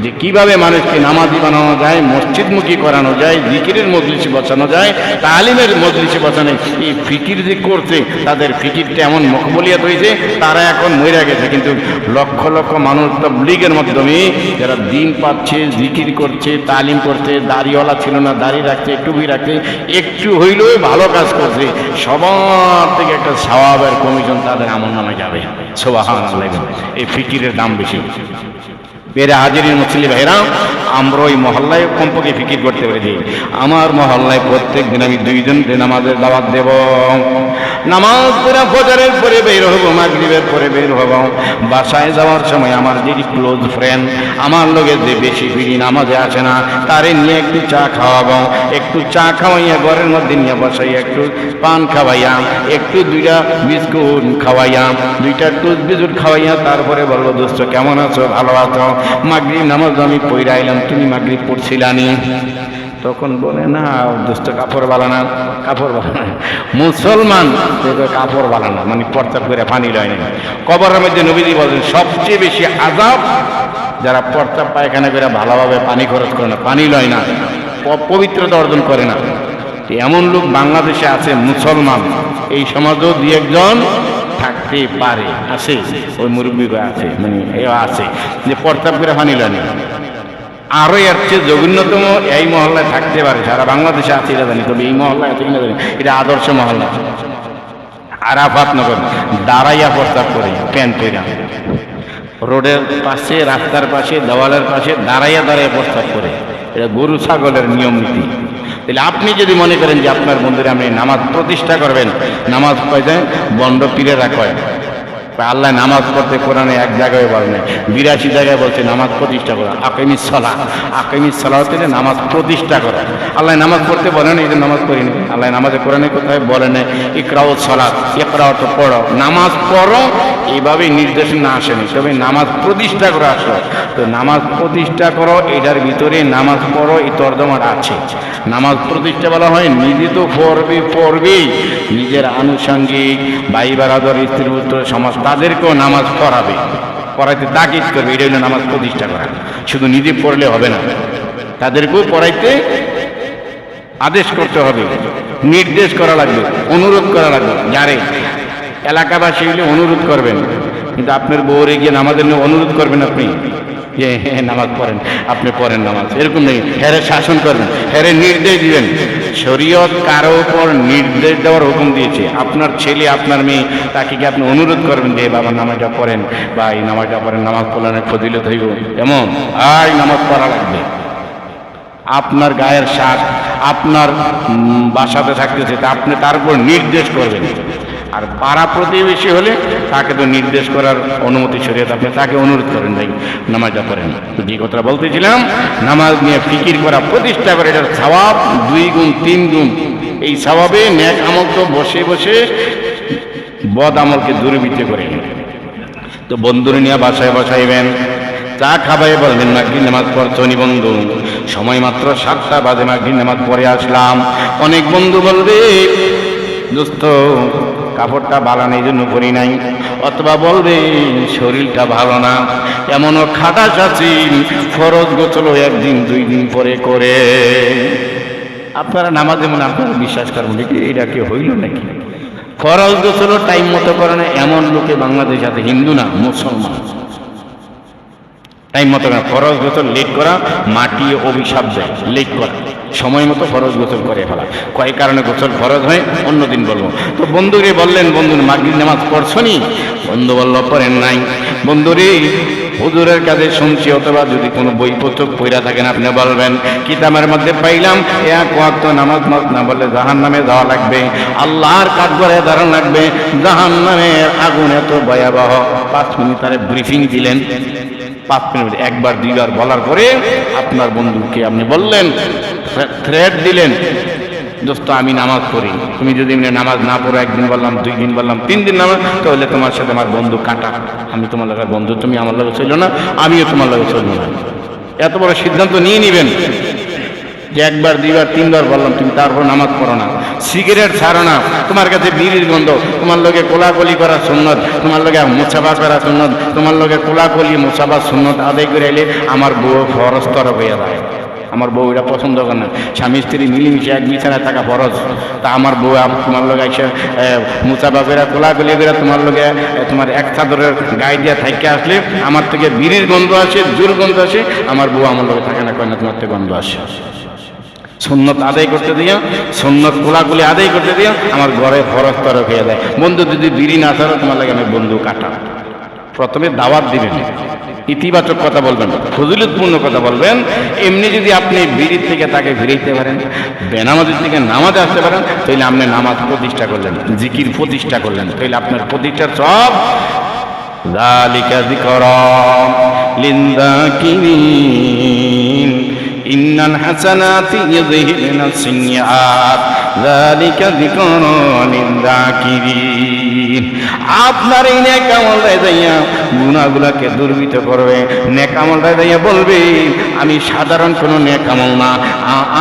যে কিভাবে মানুষকে নামাজি বানানো যায়, মসজিদমুখী করানো যায়, জিকিরের মজলিসে বসানো যায়, তালিমের মজলিসে বসানো, এই ফিকির যে করছে তাদের ফিকিরটা এমন মকবুলিয়ত হয়েছে, তারা এখন মরে গেছে। কিন্তু লক্ষ লক্ষ মানুষ তাবলীগের মাধ্যমে যারা দ্বীন পাচ্ছে, জিকির করছে, তালিম করছে, দাড়িওয়ালা ছিল না, দাড়ি রাখছে, টুপি রাখছে, একটু হইলেও ভালো কাজ করছে, সবার থেকে একটা সওয়াবের কমিশন তাদের আমলনামায় যাবে। সুবহানাল্লাহ। এই ফিকিরের দাম বেশি। বেড়ে হাজিরিন মুসলিম ভাইরা, আমরা ওই মহল্লায় কমপক্ষে ফিকির করতে পেরেছি। আমার মহল্লায় প্রত্যেক দিন আমি 2 জনকে নামাজের দাওয়াত দেব। নামাজ পড়া ফজরের পরে বের হব, মাগরিবের পরে বের হব। বাসায় যাওয়ার সময় আমার যে ক্লোজ ফ্রেন্ড, আমার লগে যে বেশি বিড়ি নামাজে আসে না, তারে নিয়ে একটু চা খাওয়াবো। একটু চা খাওয়াইয়া ঘরের মধ্যে নিয়ে বসাই, একটু পান খাওয়াইয়া, একটু 2টা বিস্কুট খাওয়াইয়া, 2টা টুথ বিস্কুট খাওয়াইয়া, তারপরে বলবো দোস্ত কেমন আছো, ভালো আছো? মাগরিব নামাজ আমি পড়ে আইলাম, তুমি মাগরিব পড়ছিলানি? তখন বলে না দোস্ত কাপড় বালানা, কাপড় বালানা। মুসলমান কাপড় বালানা মানে প্রস্তাব করে পানি লয় না। কবরের মধ্যে নবীজি বলেন সবচেয়ে বেশি আযাব যারা প্রস্তাব পায়খানা করে ভালোভাবে পানি খরচ করে না, পানি লয় না, পবিত্রতা অর্জন করে না। এমন লোক বাংলাদেশে আছে মুসলমান, এই সমাজও 2-1 জন থাকতে পারে, আছে, ওই মুরব্বী আছে, মানে এও আছে যে প্রস্তাব করে পানি লয় না। আরো এর চেয়ে জঘন্যতম এই মহল্লায় থাকতে পারে, সারা বাংলাদেশে আছে এটা জানি, তবে এই মহল্লায় আছে কিনা জানি, এটা আদর্শ মহল্লা। আরাফাত নগর দাঁড়াইয়া প্রস্তাব করে, প্যান্ট পেরা রোডের পাশে, রাস্তার পাশে, দেওয়ালের পাশে দাঁড়াইয়া প্রস্তাব করে। এটা গরু ছাগলের নিয়ম নীতি। তাহলে আপনি যদি মনে করেন যে আপনার মন্দিরে আপনি নামাজ প্রতিষ্ঠা করবেন, নামাজ পড়ে বন্ড পীরেরা কয়, আল্লাহ নামাজ পড়তে কোরআনে 1 জায়গায় বলে নাই, 82 জায়গায় বলছে নামাজ প্রতিষ্ঠা করা। আকিমিস সালাহ, আকিমিস সালাহ হচ্ছে নামাজ প্রতিষ্ঠা করা। আল্লাহ নামাজ পড়তে বলে না, এই যে নামাজ পড়িনি। আল্লাহ নামাজে কোরআনে কোথায় বলে না ইকরাউ সালাত, ইকরাউ তো পড়ো, নামাজ পড়ো, এইভাবে নির্দেশনা আসেনি, তবে নামাজ প্রতিষ্ঠা করা আসলো। তো নামাজ প্রতিষ্ঠা করো, এটার ভিতরে নামাজ পড়ো এই তর্জমাটা আছে। নামাজ প্রতিষ্ঠা বলা হয় নিজে তো পড়বেই, নিজের আনুষঙ্গিক ভাই বারাদর, স্ত্রী পুত্র, সমাজ, তাদেরকেও নামাজ পড়াইতে তাকিদ করবে। এটা হলো নামাজ প্রতিষ্ঠা করা। শুধু নিজে পড়লে হবে না, তাদেরকেও পড়াইতে আদেশ করতে হবে, নির্দেশ করা লাগবে, অনুরোধ করা লাগবে। যারে এলাকাবাসী হলে অনুরোধ করবেন, কিন্তু আপনার বউরে গিয়ে নামাজের নিয়ে অনুরোধ করবেন আপনি যে হ্যাঁ নামাজ পড়েন, আপনি পড়েন নামাজ, এরকম নেই। হেরে শাসন করবেন, হেরে নির্দেশ দিবেন। শরীয়ত কারো উপর নির্দেশ দেওয়ার হুকুম দিয়েছে। আপনার ছেলে, আপনার মেয়ে, তাকে কি আপনি অনুরোধ করবেন যে বাবা নামাজটা পড়েন, বা এই নামাজটা পড়েন, নামাজ পড়লেন ফজিলত হইব, এমন আর নামাজ পড়া লাগবে। আপনার গায়ের সাথ আপনার বাসাতে থাকতেছে, তা আপনি তার উপর নির্দেশ করবেন। আর পাড়া প্রতিবেশী হলে তাকে তো নির্দেশ করার অনুমতি শরীয়ত, আপনি তাকে অনুরোধ করেন ভাই নামাজটা পড়েন। যে কথাটা বলতেছিলাম, নামাজ নিয়ে ফিকির করা, প্রতিষ্ঠা করে, এটার সওয়াব 2 গুণ 3 গুণ। এই সওয়াবে নেক আমল তো বসে বসে বদ আমলকে দূরীভূত করে। তো বন্ধুরে নিয়ে বাসায় বসাইবেন, চা খাবাই বলবেন মাগরিব নামাজ পড়ছো নি বন্ধু? সময় মাত্র 7টা বাজে, মাগরিব নামাজ পড়ে আসলাম। অনেক বন্ধু বলবে দোস্ত কাপড়টা ভালো নেই জন্য পরি নাই, অথবা বলবে শরীরটা ভালো না, এমনও খাটাস আছি ফরজ গোসল 1 দিন 2 দিন পরে করে। আপনারা নামাজে মনে আপনারা বিশ্বাস করবেন কি এটা কি হইল নাকি? ফরজ গোসল টাইম মতো করে না এমন লোকে বাংলাদেশ আছে, হিন্দু না মুসলমান। টাইম মতো না, ফরজ গোসল লেট করা মাটি অভিশাপ দেয়, লেট করা, সময় মতো ফরজ গোসল করে ফেলা। কয় কারণে গোসল ফরজ হয় অন্যদিন বলবো। তো বন্ধুরে বললেন, বন্ধু মাগরিব নামাজ পড়ছো নি? বন্ধু বলল পড়েন নাই। বন্ধুরে হুজুরের কাছে শুনছি, অথবা যদি কোনো বই পুস্তক পড়া থাকেন আপনি বলবেন কিতাবের মধ্যে পাইলাম 1 ওয়াক্ত নামাজ না বললে জাহান্নামে যাওয়া লাগবে, আল্লাহর কাঠগড়ায় দাঁড়ানো লাগবে, জাহান্নামের আগুন এত ভয়াবহ। 5 মিনিট তারে ব্রিফিং দিলেন, 5 মিনিট 1 বার 2 বার বলার পরে আপনার বন্ধুকে আপনি বললেন, থ্রেট দিলেন, দোস্ত আমি নামাজ পড়ি, তুমি যদি নামাজ না পড়ো, 1 দিন বললাম 2 দিন বললাম 3 দিন নামাজ, তাহলে তোমার সাথে আমার বন্ধু কাটা, আমি তোমার লগে বন্ধু, তুমি আমার লগে চললো না, আমিও তোমার লগে চলবো না। এত বড় সিদ্ধান্ত নিয়ে নিবেন যে 1 বার 2 বার 3 বার বললাম, তুমি তারপর নামাজ পড়ো না, সিগারেট ছাড়ো না, তোমার কাছে বিড়ির গন্ধ, তোমার লগে কোলাকলি করা সুন্নত, তোমার লগে মুসাফা করা সুন্নত, তোমার লগে কোলাকলি মুসাফা সুন্নত আদায় করে এলে আমার বউ ফরজ তরফ হয়ে যায়। আমার বউ এটা পছন্দ করে না, স্বামী স্ত্রী মিলেমিশে এক বিছানায় থাকা ফরজ। তা আমার বউ তোমার লগে এসে মুসাফা করে কোলাকলি করে তোমার লগে তোমার এক চাদরের গায়ে দিয়ে থাইকে আসলে আমার থেকে বিড়ির গন্ধ আসে, জোর গন্ধ আসে, আমার বউ আমার লগে থাকে না, কয় না তোমার থেকে গন্ধ আসে। সুন্নত আদায় করতে দিয়া, সুন্নত কোলাকুলি আদায় করতে দিয়া আমার ঘরে ফরজ তরফ হয়ে যায়। বন্ধু যদি বিড়ি না ছাড়ো তোমার লাগে আমি বন্ধু কাটা। প্রথমে দাওয়াত দিবেন, ইতিবাচক কথা বলবেন, ফজিলতপূর্ণ কথা বলবেন। এমনি যদি আপনি বিড়ির থেকে তাকে ফিরাইতে পারেন, বেনামাজির থেকে নামাজে আসতে পারেন, তাহলে আপনি নামাজ প্রতিষ্ঠা করলেন, জিকির প্রতিষ্ঠা করলেন, তাহলে আপনার প্রতিষ্ঠার সব যালিকা যিকরা লিযাকিরিন ইন্নাল হাসানাতি ইউযহিবুনাস সাইয়্যাত যালিকা যিকরা লিযাকিরিন। আপনার এই নেক আমলটায় যাইয়া গুনাহগুলোকে দূরীভূত করবে, নেক আমলটায় যাইয়া বলবে আমি সাধারণ কোনো নেক আমল না,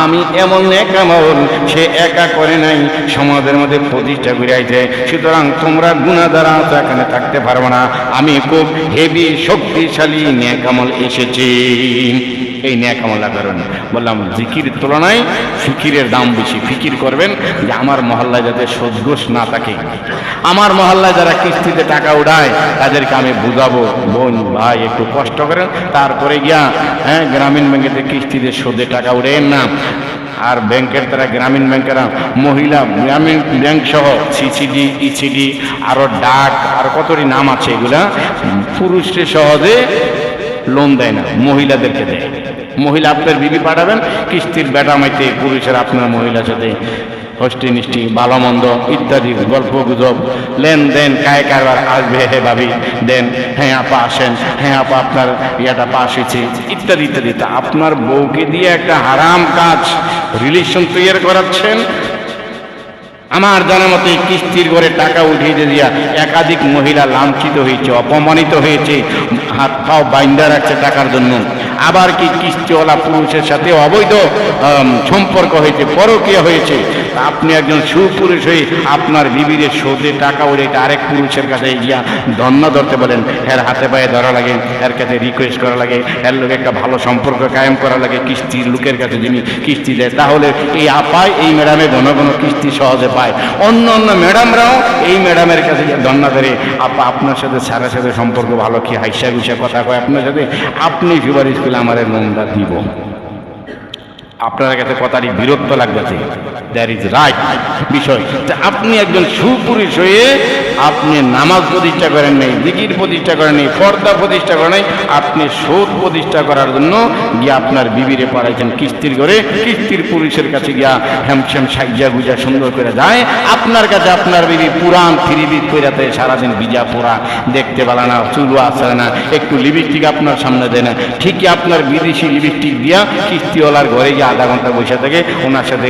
আমি এমন নেক আমল সে একা করে নাই, সমাজের মধ্যে প্রতিষ্ঠা করে আইছে, সুতরাং তোমরা গুনাহগার আছো এখানে থাকতে পারবে না, আমি খুব হেভি শক্তিশালী নেক আমল এসেছি। এই নেক আমলটা করেন। বললাম জিকির তুলনায় ফিকিরের দাম বেশি। ফিকির করবেন যে আমার মহল্লায় যাতে সুদঘোষ না থাকে, আমার মহল্লায় যারা কিস্তিতে টাকা উঠায় তাদেরকে আমি বুঝাবো, বোন ভাই একটু কষ্ট করেন, তারপরে গিয়া গ্রামীণ ব্যাংকেতে কিস্তিতে সুদে টাকা উঠেন না। আর ব্যাংকের তারা গ্রামীণ ব্যাংকেরা মহিলা গ্রামীণ ব্যাংক সহ সিসিডি ইসিডি আরো ডাক আর কতটি নাম আছে, এগুলা পুরুষকে সহজে লোন দেয় না, মহিলাদেরকে দেয়। মহিলা আপনার বিবি পাঠাবেন কিস্তির বেটামাইতে, পুরুষের আপনার মহিলার সাথে হস্টি নিষ্টি ভালো মন্দ ইত্যাদি গল্প গুজব লেনদেন কায় কারবার আসবে, হে ভাবি দেন, হ্যাঁ আপা আসেন, হ্যাঁ আপা আপনার ইয়াটা পাস হয়েছে ইত্যাদি ইত্যাদি। তা আপনার বউকে দিয়ে একটা হারাম কাজ রিলেশন তৈরি করাচ্ছেন। আমার জানা মতে কিস্তির করে টাকা উঠিয়ে দিয়া একাধিক মহিলা লাঞ্ছিত হয়েছে, অপমানিত হয়েছে, হাত পাও বাইন্দা রাখছে টাকার জন্য। আবার কি কিস্তিওয়ালা পুরুষের সাথে অবৈধ সম্পর্ক হয়েছে, পরকীয়া হয়েছে। আপনি একজন সুপুরুষ হয়ে আপনার বিবির সুদে টাকা উঠে আরেক পুরুষের কাছে গিয়া ধন্য ধরতে বলেন, এর হাতে পায়ে ধরা লাগে, এর কাছে রিকোয়েস্ট করা লাগে, এর লোক একটা ভালো সম্পর্ক কায়েম করা লাগে কিস্তির লোকের কাছে যিনি কিস্তি দেয়। তাহলে এই আপায় এই ম্যাডামে ঘন ঘন কিস্তি সহজে পায়। অন্য অন্য ম্যাডামরাও এই ম্যাডামের কাছে ধন্য ধরে, আপা আপনার সাথে স্যারের সাথে সম্পর্ক ভালো, কি হাইসা গুইসা কথা কয় আপনার সাথে, আপনি সুপারিশ করলে আমার লোনটা দিব। আপনার কাছে কথাটি বিরক্ত লাগতেছে, দ্যাট ইজ রাইট বিষয়। আপনি একজন সুপুরুষ হয়ে আপনি নামাজ প্রতিষ্ঠা করেন নাই, জিকির প্রতিষ্ঠা করেন নাই, পর্দা প্রতিষ্ঠা করেন নাই, আপনি সুদ প্রতিষ্ঠা করার জন্য গিয়ে আপনার বিবিরে পাঠাইছেন কিস্তির করে, কিস্তির পুরুষের কাছে গিয়া হ্যামশ্যাম সাজ্জা গুজা সুন্দর করে যায়, আপনার কাছে আপনার বিবি পুরান থ্রিবিট কইরাতে সারাদিন বিজা পোড়া, দেখতে পারে না, চুলও আসে না, একটু লিপস্টিক আপনার সামনে দেয় না, ঠিকই আপনার বিদেশি লিপস্টিক দিয়া কিস্তিওয়ালার ঘরে গিয়ে আধা ঘন্টা বসে থাকে, ওনার সাথে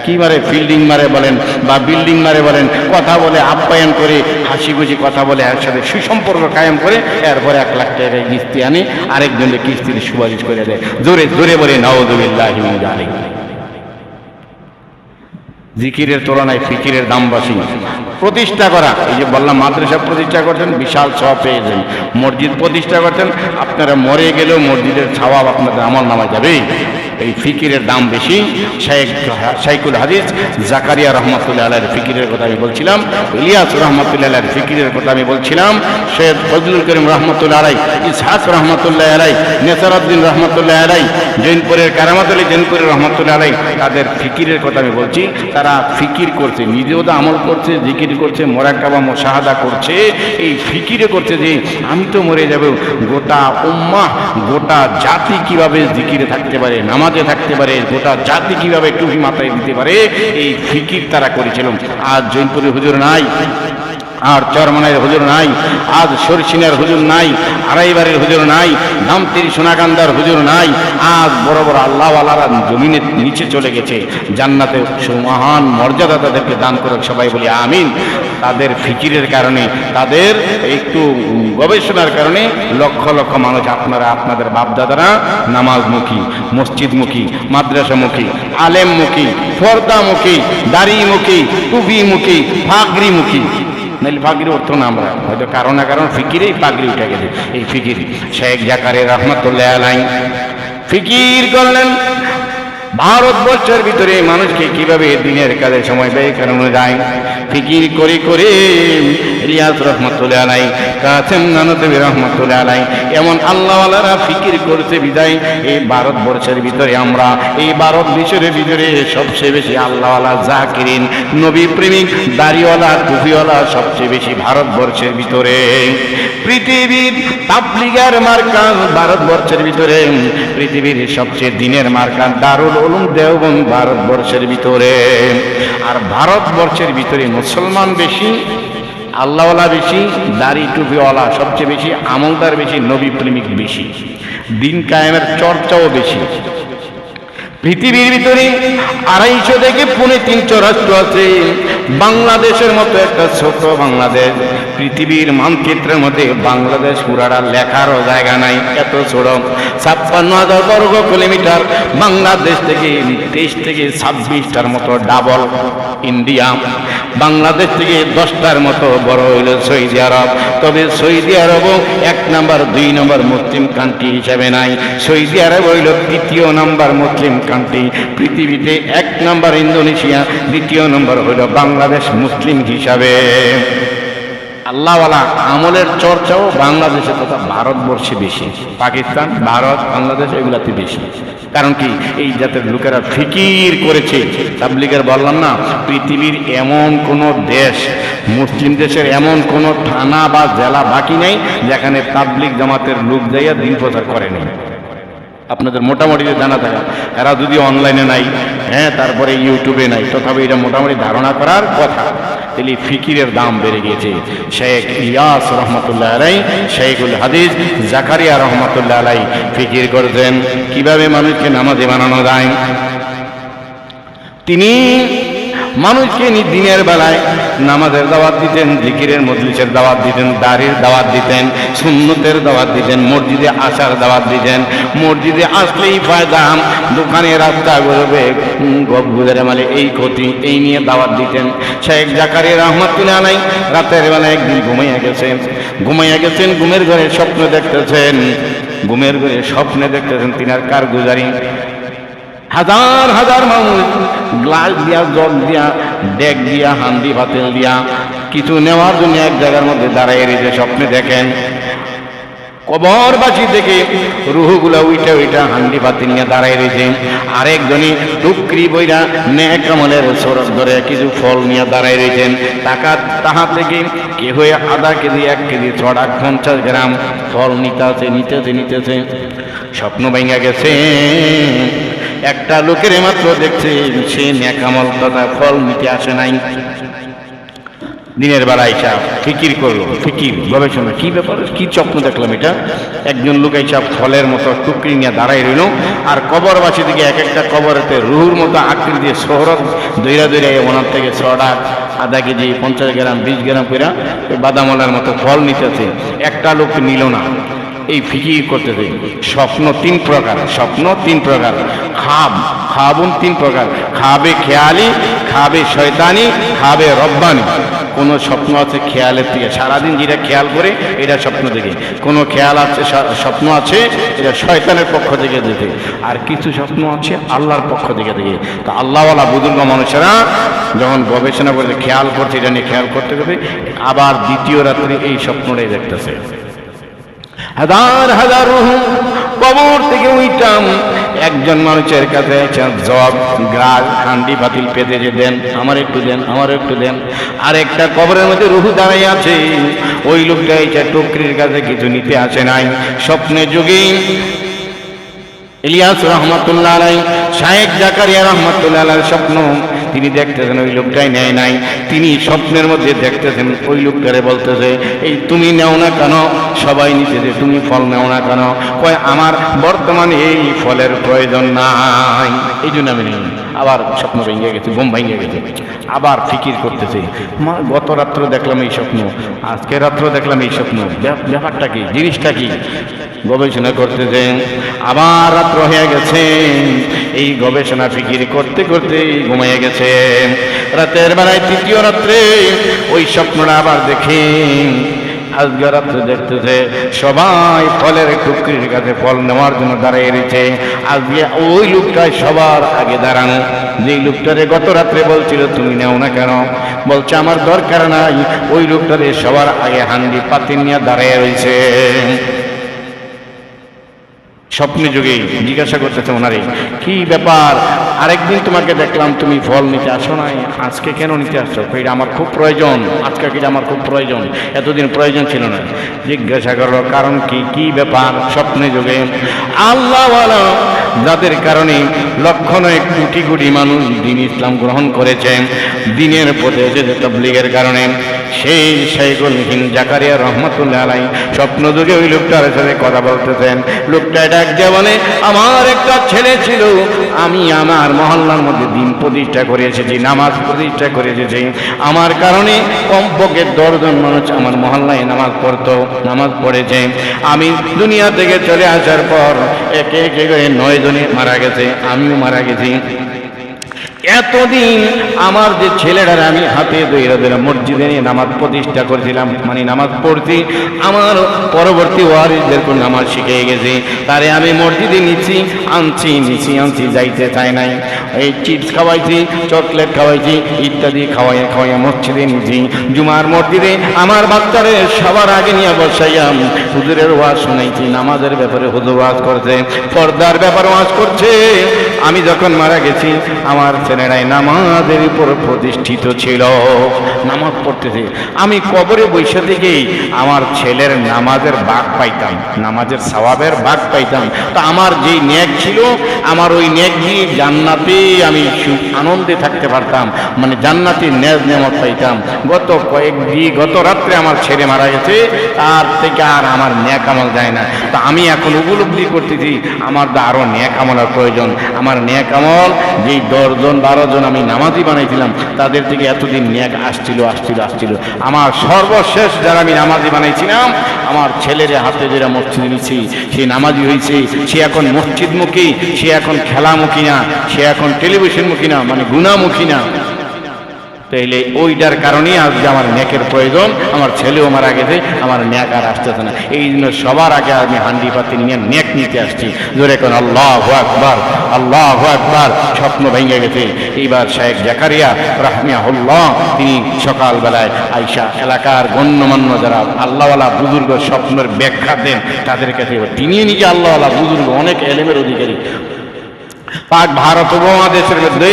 কি মারে, ফিল্ডিং মারে বলেন বা বিল্ডিং মারে বলেন, কথা বলে, আপ্যায়ন করে, হাসি খুশি কথা বলে, এর সাথে সুসম্পর্ক কায়েম করে, এরপরে 1 লাখ টাকা কিস্তি আনে, আরেকজনকে কিস্তির সুপারিশ করে দেয়। জোরে জোরে বলে নাউযুবিল্লাহি মিন যালিক। জিকিরের তুলনায় ফিকিরের দাম বেশি। প্রতিষ্ঠা করা, এই যে বললাম মাদ্রাসা প্রতিষ্ঠা করছেন, বিশাল সওয়াব পেয়েছেন। মসজিদ প্রতিষ্ঠা করছেন, আপনারা মরে গেলেও মসজিদের সওয়াব আপনাদের আমল নামায় যাবে। এই ফিকিরের দাম বেশি। শাইখুল হাদিস জাকারিয়া রহমাতুল্লাহ আলাইহির ফিকিরের কথা আমি বলছিলাম, ইলিয়াস রহমাতুল্লাহ আলাইহির ফিকিরের কথা আমি বলছিলাম, সৈয়দ ফজলুল করিম রহমাতুল্লাহ আলাইহি, ইসহাক রহমাতুল্লাহ আলাইহি, নেসারউদ্দিন রহমাতুল্লাহ আলাইহি, জৈনপুরের কারামাত আলী জৈনপুরের রহমাতুল্লাহ আলাইহি, তাদের ফিকিরের কথা আমি বলছি। তারা ফিকির করছে, নিজেও তো আমল করছে, জিকির করছে, মোরাক্কাবা মুশাহাদা করছে, এই ফিকিরে করছে যে আমি তো মরে যাব, গোটা উম্মাহ গোটা জাতি কিভাবে জিকিরে থাকতে পারে, নামাজে থাকতে পারে, গোটা জাতি কিভাবে টুপি মাথায় দিতে পারে, এই ফিকির তারা করেছিল। আজ জৈনপুরের হুজুর নাই, আর চরমনাইয়ের হুজুর নাই, আজ সরসিনার হুজুর নাই, আড়াইবাড়ির হুজুর নাই, ধামতির সোনাকান্দার হুজুর নাই, আজ বড় বড় আল্লাহওয়ালারা জমিনের নিচে চলে গেছে, জান্নাতে মহান মর্যাদা তাদেরকে দান করুক, সবাই বলি আমিন। তাদের ফিকিরের কারণে, তাদের একটু গবেষণার কারণে লক্ষ লক্ষ মানুষ, আপনারা আপনাদের বাপদাদারা নামাজমুখী, মসজিদমুখী, মাদ্রাসামুখী, আলেমমুখী, পর্দামুখী, দাড়িমুখী, টুপিমুখী, ফাগরিমুখী। নাইলে ফাগরি অর্থ না, আমরা হয়তো কারণ না কারণ ফিকিরেই পাগড়ি উঠে গেছে। এই ফিকির শেখ জাকারিয়া রহমাতুল্লাহ আলাইহি ফিকির করলেন, ভারতবর্ষের ভিতরে মানুষকে কিভাবে দিনের কাজে সময় ব্যয় করানো যায়। ফিকির করে করে ইলিয়াস রহমাতুল্লাহ আলাইহি, কাসেম নানতুবি রহমাতুল্লাহ আলাইহি, এমন আল্লাহওয়ালারা ফিকির করতে বিদায় এই ভারতবর্ষের ভিতরে, আমরা এই ভারত বিশ্বের ভিতরে সবচেয়ে বেশি আল্লাহওয়ালা, জাকিরিন, নবী প্রেমিক, দাড়িওয়ালা, টুপিওয়ালা সবচেয়ে বেশি ভারতবর্ষের ভিতরে। পৃথিবীর তাবলীগের মার্কা ভারতবর্ষের ভিতরে, পৃথিবীর সবচেয়ে দিনের মার্কা দারুল উলুম দেওবন্দ ভারতবর্ষের ভিতরে। আর ভারতবর্ষের ভিতরে মুসলমান বেশি, আল্লাহওয়ালা বেশি, দাড়ি টুপিওয়ালা সবচেয়ে বেশি, আমলদার বেশি, নবী প্রেমিক বেশি, দিন কায়েমের চর্চাও বেশি। পৃথিবীর ভিতরে 250 থেকে 350 রাষ্ট্র আছে। বাংলাদেশের মতো একটা ছোট বাংলাদেশ, পৃথিবীর মানচিত্রের মধ্যে বাংলাদেশ পুরাটা লেখারও জায়গা নাই, এত ছোট। 56,000 বর্গ কিলোমিটার। বাংলাদেশ থেকে 23 থেকে 26টার মতো ডাবল ইন্ডিয়া। বাংলাদেশ থেকে 10টার মতো বড় হইল সৌদি আরব। তবে সৌদি আরবও 1 নাম্বার 2 নম্বর মুসলিম কান্ট্রি হিসাবে নাই। সৌদি আরব হইল 3য় নাম্বার মুসলিম কান্ট্রি। পৃথিবীতে 1 নাম্বার ইন্দোনেশিয়া, 2য় নম্বর হইল বাংলাদেশ মুসলিম হিসাবে। আল্লাহওয়ালা আমলের চর্চাও বাংলাদেশে তথা ভারতবর্ষে বেশি। পাকিস্তান, ভারত, বাংলাদেশ এগুলাতে বেশি। কারণ কি, এই জাতের লোকেরা ফিকির করেছে। তাবলীগের বললাম না, পৃথিবীর এমন কোনো দেশ, মুসলিম দেশের এমন কোনো থানা বা জেলা বাকি নেই যেখানে তাবলীগ জামাতের লোক যাইয়া দিন প্রচার করেনি। আপনাদের মোটামুটি জানা থাকে, এরা যদি অনলাইনে নাই, হ্যাঁ, তারপরে ইউটিউবে নাই, তথাপি এটা মোটামুটি ধারণা করার কথা। তাহলে ফিকিরের দাম বেড়ে গিয়েছে। শেখ ইলিয়াস রহমাতুল্লাহ আলাইহি, শাইখুল হাদিস জাকারিয়া রহমাতুল্লাহ আলাইহি ফিকির করতেন কিভাবে মানুষকে নামাজে বানানো যায়। তিনি মানুষকে দিনের বেলায় নামাজের দাওয়াত দিতেন, জিকিরের মজলিসের দাওয়াত দিতেন, দাড়ির দাওয়াত দিতেন, সুন্নতের দাওয়াত দিতেন, মসজিদে আসার দাওয়াত দিতেন। মসজিদে আসলেই ফায়দা, দোকানে রাস্তা গড়বে, গুজারে মালে এই ক্ষতি, এই নিয়ে দাওয়াত দিতেন। শেখ জাকারিয়া রহমাতুল্লাহ আলাইহি রাতের বেলা একদিন ঘুমাইয়া গেছেন। ঘুমের ঘরে স্বপ্ন দেখতেছেন, তিনার কারগুজারি। হাজার হাজার মানুষ গ্লাস দিয়া, জগ দিয়া, ডেক দিয়া, হান্ডি পাতিল দিয়া কিছু নেওয়ার জন্য এক জায়গার মধ্যে দাঁড়াইয়ে রয়েছে। স্বপ্নে দেখেন কবরবাসী থেকে রুহগুলা উইটা উইটা হান্ডি পাতি নিয়ে দাঁড়াই রয়েছে। আরেকজনই টুকরি বইরা নেক আমলের সরদ ধরে কিছু ফল নিয়ে দাঁড়াই রয়েছেন। তাহা থেকে কেহ আধা কেজি 1 কেজি ছড়া 50 গ্রাম ফল নিতেছে। স্বপ্ন ভেঙে গেছে। একটা লোকের মাত্র দেখছে সে নেক আমল তথা ফল নিতে আসে নাই। দিনের বেলা আইসা ফিকির করলো, গবেষণা, কি ব্যাপার, কি স্বপ্ন দেখলাম এটা। একজন লোক আইসা ফলের মতো টুকরি নিয়ে দাঁড়াই রইল, আর কবরবাসী দিকে এক একটা কবরেতে রুহুর মতো আকৃতি দিয়ে শহরত দৈরা ওনার থেকে ছড়া আধা কেজি 50 গ্রাম 20 গ্রাম করে বাদামলার মতো ফল নিতেছে। একটা লোক নিল না। এই ফিকির করতেছে। স্বপ্ন 3 প্রকার, খাবুন 3 প্রকার, খাবে খেয়ালি, খাবে শয়তানি, খাবে রব্বানি। কোন স্বপ্ন আছে খেয়ালের থেকে, সারাদিন যেটা খেয়াল করে এটা স্বপ্ন থেকে। কোন খেয়াল আছে, স্বপ্ন আছে এটা শয়তানের পক্ষ থেকে দেখে। আর কিছু স্বপ্ন আছে আল্লাহর পক্ষ থেকে দেখে। তা আল্লাহওয়ালা বুজুর্গ মানুষেরা যখন গবেষণা করতে খেয়াল করছে, এটা নিয়ে খেয়াল করতে আবার দ্বিতীয় রাত্রে এই স্বপ্নটাই দেখতেছে। হাজার কবর থেকে উইটাম একজন মানুষের কাছে জগ গ্লাস হান্ডি পাতিল পেতে যে দেন, আমার একটু দেন। আর একটা কবরের মধ্যে রুহু দাঁড়াই আছে। ওই লোকটা এই টুকরির কাছে কিছু নিতে আসে নাই। স্বপ্নে যুগে ইলিয়াস রহমতুল্লাহ আলাইহি, শায়েখ জাকারিয়া রহমতুল্লাহ আলাইহির স্বপ্ন তিনি দেখতেছেন ওই লোকটাই নেয় নাই। তিনি স্বপ্নের মধ্যে দেখতেছেন ওই লোকটারে বলতেছে, এই তুমি নেও না কেন, সবাই নিতেছে, তুমি ফল নেও না কেন? কয় আমার বর্তমানে এই ফলের প্রয়োজন নাই, এই জন্য আমি নেই। আবার স্বপ্ন ভেঙে গেছে, ঘুম ভেঙে গেছে। আবার ফিকির করতেছে, গত রাত্রে দেখলাম এই স্বপ্ন, আজকে রাত্রে দেখলাম এই স্বপ্ন, ব্যাপারটা কি, জিনিসটা কি? গবেষণা করতেছে। আবার রাত্র হয়ে গেছে। এই গবেষণা ফিকির করতে করতে ঘুমিয়ে গেছে। রাতের বেলায় তৃতীয় রাত্রে ওই স্বপ্নটা আবার দেখে। আজকে রাত্রে দেখতেছে সবাই ফলের টুকরির কাছে ফল নেওয়ার জন্য দাঁড়িয়ে রয়েছে। আজকে ওই লোকটাই সবার আগে দাঁড়ানো, যে লোকটারে গত রাত্রে বলছিল তুমি নেও না কেন, বলছে আমার দরকার নাই। ওই লোকটারে সবার আগে হান্ডি পাতিল নিয়ে দাঁড়িয়ে রয়েছে। স্বপ্নে যুগে জিজ্ঞাসা করতেছে ওনারে, কি ব্যাপার, আরেকদিন তোমাকে দেখলাম তুমি ফল নিতে আসো নাই, আজকে কেন নিতে আসছো? এটা আমার খুব প্রয়োজন, আজকে কি আমার খুব প্রয়োজন, এতদিন প্রয়োজন ছিল না। জিজ্ঞাসা করলো কারণ কি ব্যাপার? স্বপ্নে যুগে আল্লাহওয়ালা যাদের কারণে লক্ষ নয় কোটি কোটি মানুষ দ্বীন ইসলাম গ্রহণ করেছে, দ্বীনের পথে এসেছে তাবলীগের কারণে, সেই শাইখুল হিন্দ জাকারিয়া রহমতুল্লাহ আলাইহি স্বপ্ন যুগে ওই লোকটার সাথে কথা বলতেছেন। লোকটা ডাক দিয়ে বলে, আমার একটা ছেলে ছিল, আমি আমার মহল্লার মধ্যে দ্বীন প্রতিষ্ঠা করে এসেছি, নামাজ প্রতিষ্ঠা করে এসেছি। আমার কারণে কমপক্ষে 10 জন মানুষ আমার মহল্লায় নামাজ পড়েছে। আমি দুনিয়া থেকে চলে আসার পর একে একে করে 9 জনে মারা গেছে, আমিও মারা গেছি। এতদিন আমার যে ছেলেটার আমি হাতে ধরে মসজিদে নিয়ে নামাজ প্রতিষ্ঠা করেছিলাম, মানে নামাজ পড়ছি, আমার পরবর্তী ওয়ারিসদেরকে নামাজ শিখিয়ে গেছি, তারে আমি মসজিদে আনছি যাইতে চাই নাই। এই চিপস খাওয়াইছি, চকলেট খাওয়াইছি, ইত্যাদি খাওয়াইয়া মসজিদে নিয়েছি। জুমার মসজিদে আমার বাচ্চারে সবার আগে নিয়ে বসাইয়া হুজুরের ওয়াজ শোনাইছি, নামাজের ব্যাপারে হুজুর ওয়াজ করছে, পর্দার ব্যাপারে ওয়াজ করছে। আমি যখন মারা গেছি আমার ছেলেরাই নামাজের উপর প্রতিষ্ঠিত ছিল, নামাজ পড়তেছে। আমি কবরে বসে থেকেই আমার ছেলের নামাজের ভাগ পাইতাম, নামাজের সওয়াবের ভাগ পাইতাম। তা আমার যেই নেক ছিল, আমার ওই নেক দিয়ে জান্নাতে আমি আনন্দে থাকতে পারতাম, মানে জান্নাতি নেয়ামত পাইতাম। গত রাত্রে আমার ছেলে মারা গেছে, তার থেকে আর আমার নেক আমল যায় না। তা আমি এখন উপলব্ধি করতেছি আমার আরো নেক আমলের প্রয়োজন। আমার নেক আমল যেই 10 জন 12 জন আমি নামাজি বানাইছিলাম, তাদের থেকে এতদিন নেক আসছিল। আমার সর্বশেষ যারা আমি নামাজি বানাইছিলাম, আমার ছেলের হাতে যারা মসজিদে নিচ্ছি, সে নামাজি হয়েছে, সে এখন মসজিদমুখী, সে এখন খেলামুখী না, সে এখন টেলিভিশনমুখী না, মানে গুনামুখী না। তাইলে ওইটার কারণেই আজকে আমার নেকের প্রয়োজন, আমার ছেলেও মারা গেছে, আমার নেক আর আসতেছে না। এই জন্য সবার আগে আমি হান্ডি পাতি নিয়ে নেক নিতে আসছি। জোরে কোন আল্লাহু আকবার, আল্লাহু আকবার। স্বপ্ন ভেঙে গেছে। এইবার শেখ জাকারিয়া রাহমাহুল্লাহ তিনি সকালবেলায় আইসা এলাকার গণ্যমান্য যারা আল্লাহওয়ালা বুজুর্গ স্বপ্নের ব্যাখ্যা দেন তাদের কাছে, তিনি নিজে আল্লাহওয়ালা বুজুর্গ, অনেক এলেমের অধিকারী, পাক ভারত উপমহাদেশের মধ্যে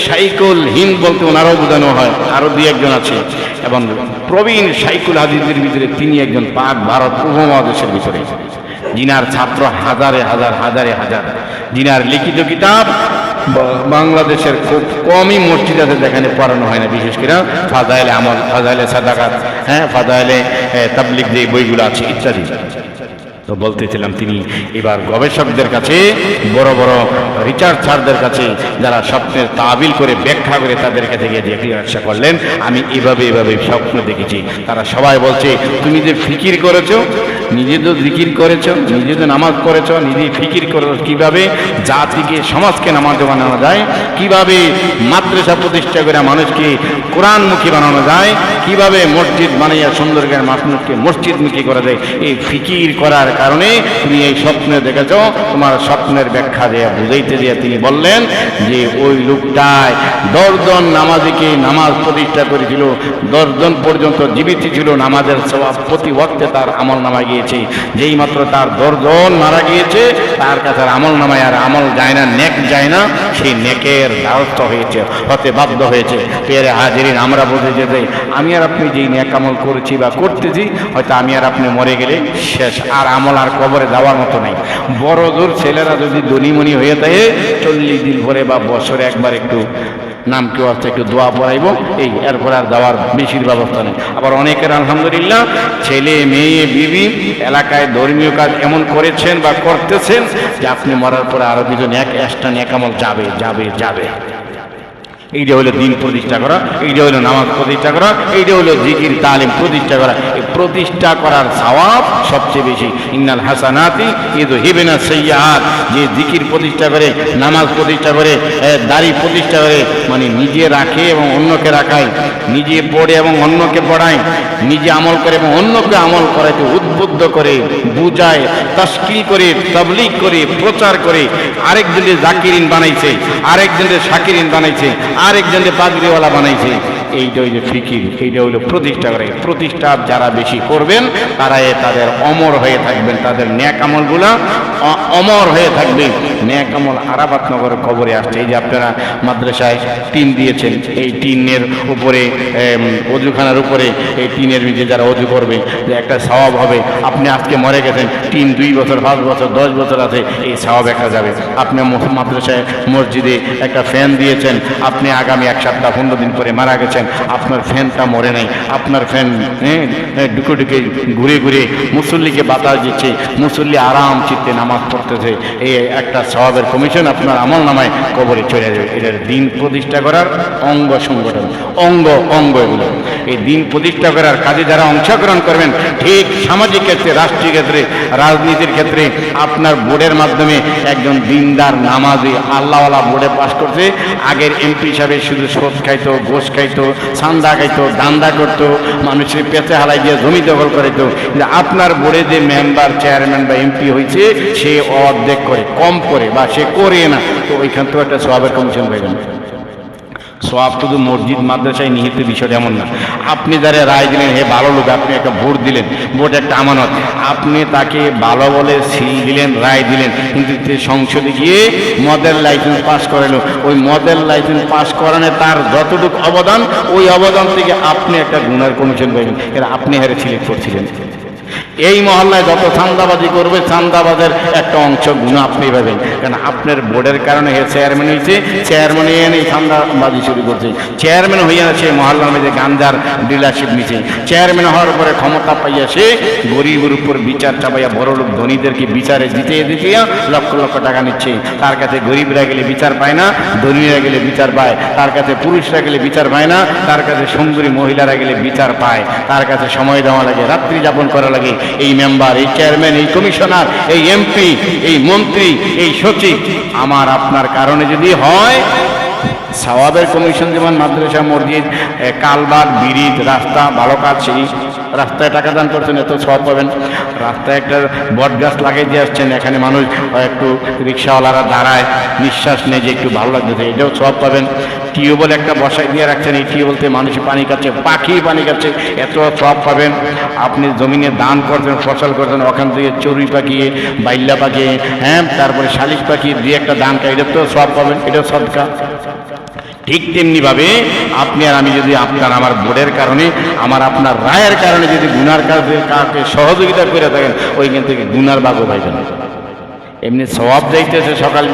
শাইকুল হিন্দ বলতে ওনারাও বোঝানো হয়, আরো দুই একজন আছে, এবং প্রবীণ শাইকুল হাদিসের ভিতরে তিনি একজন পাক ভারত উপমহাদেশের ভিতরে, যিনার ছাত্র হাজারে হাজার হাজারে হাজার, যিনার লিখিত কিতাব বাংলাদেশের খুব কমই মসজিদ আছে যেখানে পড়ানো হয় না, বিশেষ করে ফাজাইলে আমল, ফাজাইলে সাদাকাত, হ্যাঁ ফাজাইলে তাবলিগ যে বইগুলো আছে ইত্যাদি। তো বলতেছিলাম তিনি এবার গবেষকদের কাছে, বড় বড় রিসার্চারদের কাছে, যারা স্বপ্নের তাবিল করে ব্যাখ্যা করে তাদের কাছে গিয়ে জিজ্ঞাসা করলেন, আমি এভাবে স্বপ্ন দেখেছি। তারা সবাই বলছে, তুমি যে ফিকির করেছো, নিজে তো জিকির করেছো, নিজে তো নামাজ পড়েছো, নিজে ফিকির করেছো কিভাবে জাতিকে সমাজকে নামাজ বানানো যায়, কিভাবে মাদ্রাসা প্রতিষ্ঠা করে মানুষকে কোরআনমুখী বানানো যায়, কিভাবে মসজিদ বানাইয়া সুন্দর করে মানুষকে মসজিদমুখী করা যায়, এই ফিকির করার কারণে তুমি এই স্বপ্নে দেখেছো। তোমার স্বপ্নের ব্যাখ্যা দিয়ে বুঝাইতে দিয়ে তিনি বললেন যে ওই লোকটায় 10 জন নামাজিকে নামাজ প্রতিষ্ঠা করেছিল, 10 জন পর্যন্ত জীবিত ছিল, নামাজের সওয়াব প্রতি ওয়াক্তে তার আমল নামায় গিয়েছে। যেই মাত্র তার 10 জন মারা গিয়েছে, তার কাছে আমল নামায় আর আমল যায় না, নেক যায় না, সেই নেকের দ্বারস্থ হয়েছে, হতে বাধ্য হয়েছে। পেরে হাজিরিন, আমরা বুঝে যেতে আমি আর আপনি যেই নেক আমল করেছি বা করতেছি, হয়তো আমি আর আপনি মরে গেলে শেষ, আর আমল আর কবরে যাওয়ার মতো নাই। বড় জোর ছেলেরা যদি দনিমনি হয়ে থাকে 40 দিন পরে বা বছরে একবার একটু নাম কেউ আছে একটু দোয়া পড়াইব, এই এরপর আর যাওয়ার বেশির ব্যবস্থা নেই। আবার অনেকের আলহামদুলিল্লাহ ছেলে মেয়ে বিবি এলাকায় ধর্মীয় কাজ এমন করেছেন বা করতেছেন যে আপনি মরার পরে আরো কিছু নেক এক্সট্রা নেক আমল যাবে যাবে যাবে। এইটা হলো দিন প্রতিষ্ঠা করা, এইটা হলো নামাজ প্রতিষ্ঠা করা, এইটা হলো জিকির তালিম প্রতিষ্ঠা করা। এই প্রতিষ্ঠা করার সওয়াব সবচেয়ে বেশি। ইন্নাল হাসানাতি ইযহিবনা সাইয়্যাত, যে জিকির প্রতিষ্ঠা করে, নামাজ প্রতিষ্ঠা করে, দাড়ি প্রতিষ্ঠা করে, মানে নিজে রাখে এবং অন্যকে রাখায়, নিজে পড়ে এবং অন্যকে পড়ায়, নিজে আমল করে এবং অন্যকে আমল করাইতে উদ্বুদ্ধ করে, বুঝায়, তাশকিল করে, তাবলীগ করে, প্রচার করে, আরেকজনকে জাকিরিন বানাইছে, আরেকজনকে শাকিরিন বানাইছে, আরেকজনকে পাগড়িওয়ালা বানাইছে। এইটা হইল ফিকির, এইটা হইল প্রতিষ্ঠা করে। প্রতিষ্ঠা যারা বেশি করবেন তারা তাদের অমর হয়ে থাকবেন, তাদের নেক আমলগুলা অমর হয়ে থাকবে। নেক আমল আরাফাতনগরের কবরে আসছে। এই যে আপনারা মাদ্রাসায় টিন দিয়েছেন, এই টিনের উপরে অজুখানার উপরে এই টিনের নিচে যারা অজু করবে যে একটা সওয়াব হবে। আপনি আজকে মরে গেছেন, টিন 2 বছর 5 বছর 10 বছর আছে, এই সওয়াব একটা যাবে। আপনি মাদ্রাসায় মসজিদে একটা ফ্যান দিয়েছেন, আপনি আগামী 1 সপ্তাহ 15 দিন পরে মারা গেছেন, আপনার ফ্যানটা মরে নাই, আপনার ফ্যান ঢুকে ঢুকে ঘুরে ঘুরে মুসল্লিকে বাতাস দিচ্ছে, মুসল্লি আরাম চিত্তে নামাজ পড়তেছে, এই একটা সওয়াবের কমিশন আপনার আমল নামায় কবরে চলে যাবে। এটার দিন প্রতিষ্ঠা করার অঙ্গ সংগঠন, অঙ্গ এগুলো। এই দিন প্রতিষ্ঠা করার কাজে যারা অংশগ্রহণ করবেন, ঠিক সামাজিক ক্ষেত্রে, রাষ্ট্রীয় ক্ষেত্রে, রাজনীতির ক্ষেত্রে, আপনার বোর্ডের মাধ্যমে একজন দিনদার নামাজি আল্লাহওয়ালা বোর্ডে পাশ করছে। আগের এমপি হিসাবে শুধু সোদ খাইতো, গোশ খাইতো, চান্দা খাইতো, দান্দা করতো, মানুষের পেঁচে হালাই দিয়ে জমি দখল করাইতো। আপনার বোর্ডে যে মেম্বার, চেয়ারম্যান বা এমপি হয়েছে, সে অর্ধেক করে, কম করে, বা সে করে না, তো ওইখান থেকে একটা সওয়াবের কমিশন পাইবেন। সওয়াব শুধু মসজিদ মাদ্রাসায় নিহিত বিষয়টা এমন না। আপনি যারা রায় দিলেন, হে ভালো লোক, আপনি একটা ভোট দিলেন, ভোট একটা আমানত, আপনি তাকে ভালো বলে সিল দিলেন, রায় দিলেন, কিন্তু সংসদে গিয়ে মডেল লাইসেন্স পাস করালো, ওই মডেল লাইসেন্স পাস করানো তার যতটুকু অবদান, ওই অবদান থেকে আপনি একটা গুনার কমিশন পাইবেন। এরা আপনি হারে সিলেক্ট করছিলেন। এই মহল্লায় যত চান্দাবাজি করবে, চান্দাবাজের একটা অংশ গুণ আপনি পাবেন, কারণ আপনার বোর্ডের কারণে হে চেয়ারম্যান হয়েছে, চেয়ারম্যান হয়ে এই চান্দাবাজি শুরু করছে, চেয়ারম্যান হইয়া সে মহল্লার মধ্যে গাঞ্জার ডিলারশিপ নিচ্ছে, চেয়ারম্যান হওয়ার পরে ক্ষমতা পাইয়া সে গরিবের উপর বিচার চাপাইয়া বড় লোক ধনীদেরকে বিচারে দিতে লক্ষ লক্ষ টাকা নিচ্ছে। তার কাছে গরিবরা গেলে বিচার পায় না, ধনীরা গেলে বিচার পায়, তার কাছে পুরুষরা গেলে বিচার পায় না, তার কাছে সুন্দরী মহিলারা গেলে বিচার পায়, তার কাছে সময় দেওয়া লাগে, রাত্রি যাপন করা লাগে। এই মেম্বার, এই চেয়ারম্যান, এই কমিশনার, এই এমপি, এই মন্ত্রী, এই সচিব আমার আপনার কারণে যদি হয়, সওয়াবের কমিশন যেমন মাদ্রাসা, মসজিদ, কালভার্ট, ব্রিজ, রাস্তা ভালো কাজ, সেই রাস্তায় টাকা দান করছেন, এত সওয়াব পাবেন। রাস্তায় একটা বট গাছ লাগিয়ে দিয়ে আসছেন, এখানে মানুষ একটু রিক্সাওয়ালারা দাঁড়ায়, নিঃশ্বাস নেই যে একটু ভালো লাগতেছে, এটাও সওয়াব পাবেন। টিউবওয়েল একটা বসাই দিয়ে রাখছেন, এই টিউবওয়েলতে মানুষ পানি খাচ্ছে, পাখি পানি খাচ্ছে, এত সওয়াব পাবেন। আপনি জমিনে দান করছেন, ফসল করছেন, ওখান থেকে চড়ুই পাখিয়ে, বাইল্লা পাখিয়ে, হ্যাঁ, তারপরে শালিক পাখি দিয়ে একটা দান খাই, এটা তো সওয়াব পাবেন, এটাও সদকা। ঠিক তেমনিভাবে আপনি আর আমি যদি আপনার আমার বোর্ডের কারণে, আমার আপনার রায়ের কারণে যদি গুনার কাজকে সহযোগিতা করে থাকেন, ওইখান থেকে গুনার ভাগও পাইবেন। এমনি সওয়াব যাইতেছে সকাল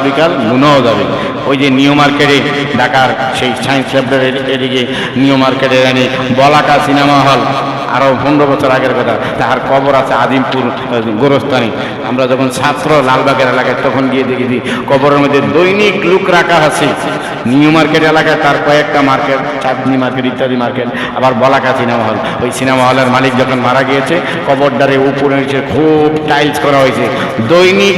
বিকাল গুনাও যাবে। ওই যে নিউ মার্কেটে, ঢাকার সেই সায়েন্স ল্যাবরের এদিকে নিউ মার্কেটে জানি বলাকা সিনেমা হল, আরও 15 বছর আগের কথা, তার কবর আছে আজিমপুর গোরস্তানি। আমরা যখন ছাত্র লালবাগের এলাকায় তখন গিয়ে দেখেছি কবরের মধ্যে দৈনিক লোক রাখা আছে। নিউ মার্কেট এলাকায় তার কয়েকটা মার্কেট, চাঁদনি মার্কেট ইত্যাদি মার্কেট, আবার বলাকা সিনেমা হল। ওই সিনেমা হলের মালিক যখন মারা গিয়েছে, কবরটারে উপরে নিচে খুব টাইলস করা হয়েছে, দৈনিক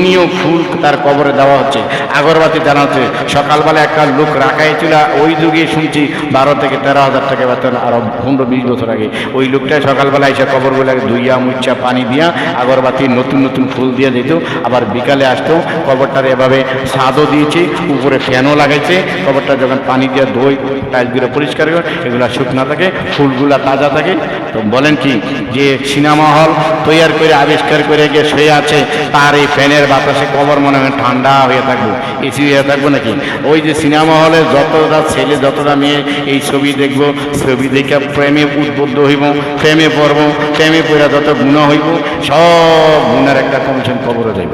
নিউ ফুল তার কবরে দেওয়া হচ্ছে, আগরবাতি জানা হচ্ছে। সকালবেলা একটা লোক রাখাই ছিল, ওই যুগে শুনছি 12 থেকে 13,000 টাকা বেতন, আরো 15-20 বছর আগে। ওই লোকটা সকালবেলা এসে কবরগুলোকে ধুইয়া মুচ্ছা পানি দিয়া আগরবাতি নতুন ফুল দিয়ে দিত, আবার বিকালে আসতো। কবরটার এভাবে ছাদও দিয়েছে, উপরে ফ্যানও লাগাইছে। কবরটা যখন পানি দিয়ে ধুই, টাইলসগুলো পরিষ্কার করে, এগুলো শুকনা থাকে, ফুলগুলা তাজা থাকে। তো বলেন কি, যে সিনেমা হল তৈরি করে আবিষ্কার করে গিয়ে শুয়ে আছে, তার এই ফ্যানের বাতাসে কবর মনে হয় ঠান্ডা হয়ে থাকবো, এসি হয়ে থাকবো নাকি? ওই যে সিনেমা হলে যতটা ছেলে যতটা মেয়ে এই ছবি দেখবো, ছবি দেখে প্রেমে উদ্বুদ্ধ হইব, প্রেমে পড়বো, প্রেমে পড়া যত গুণা হইব, সব গুণার একটা কমিশন কবরে যাইব।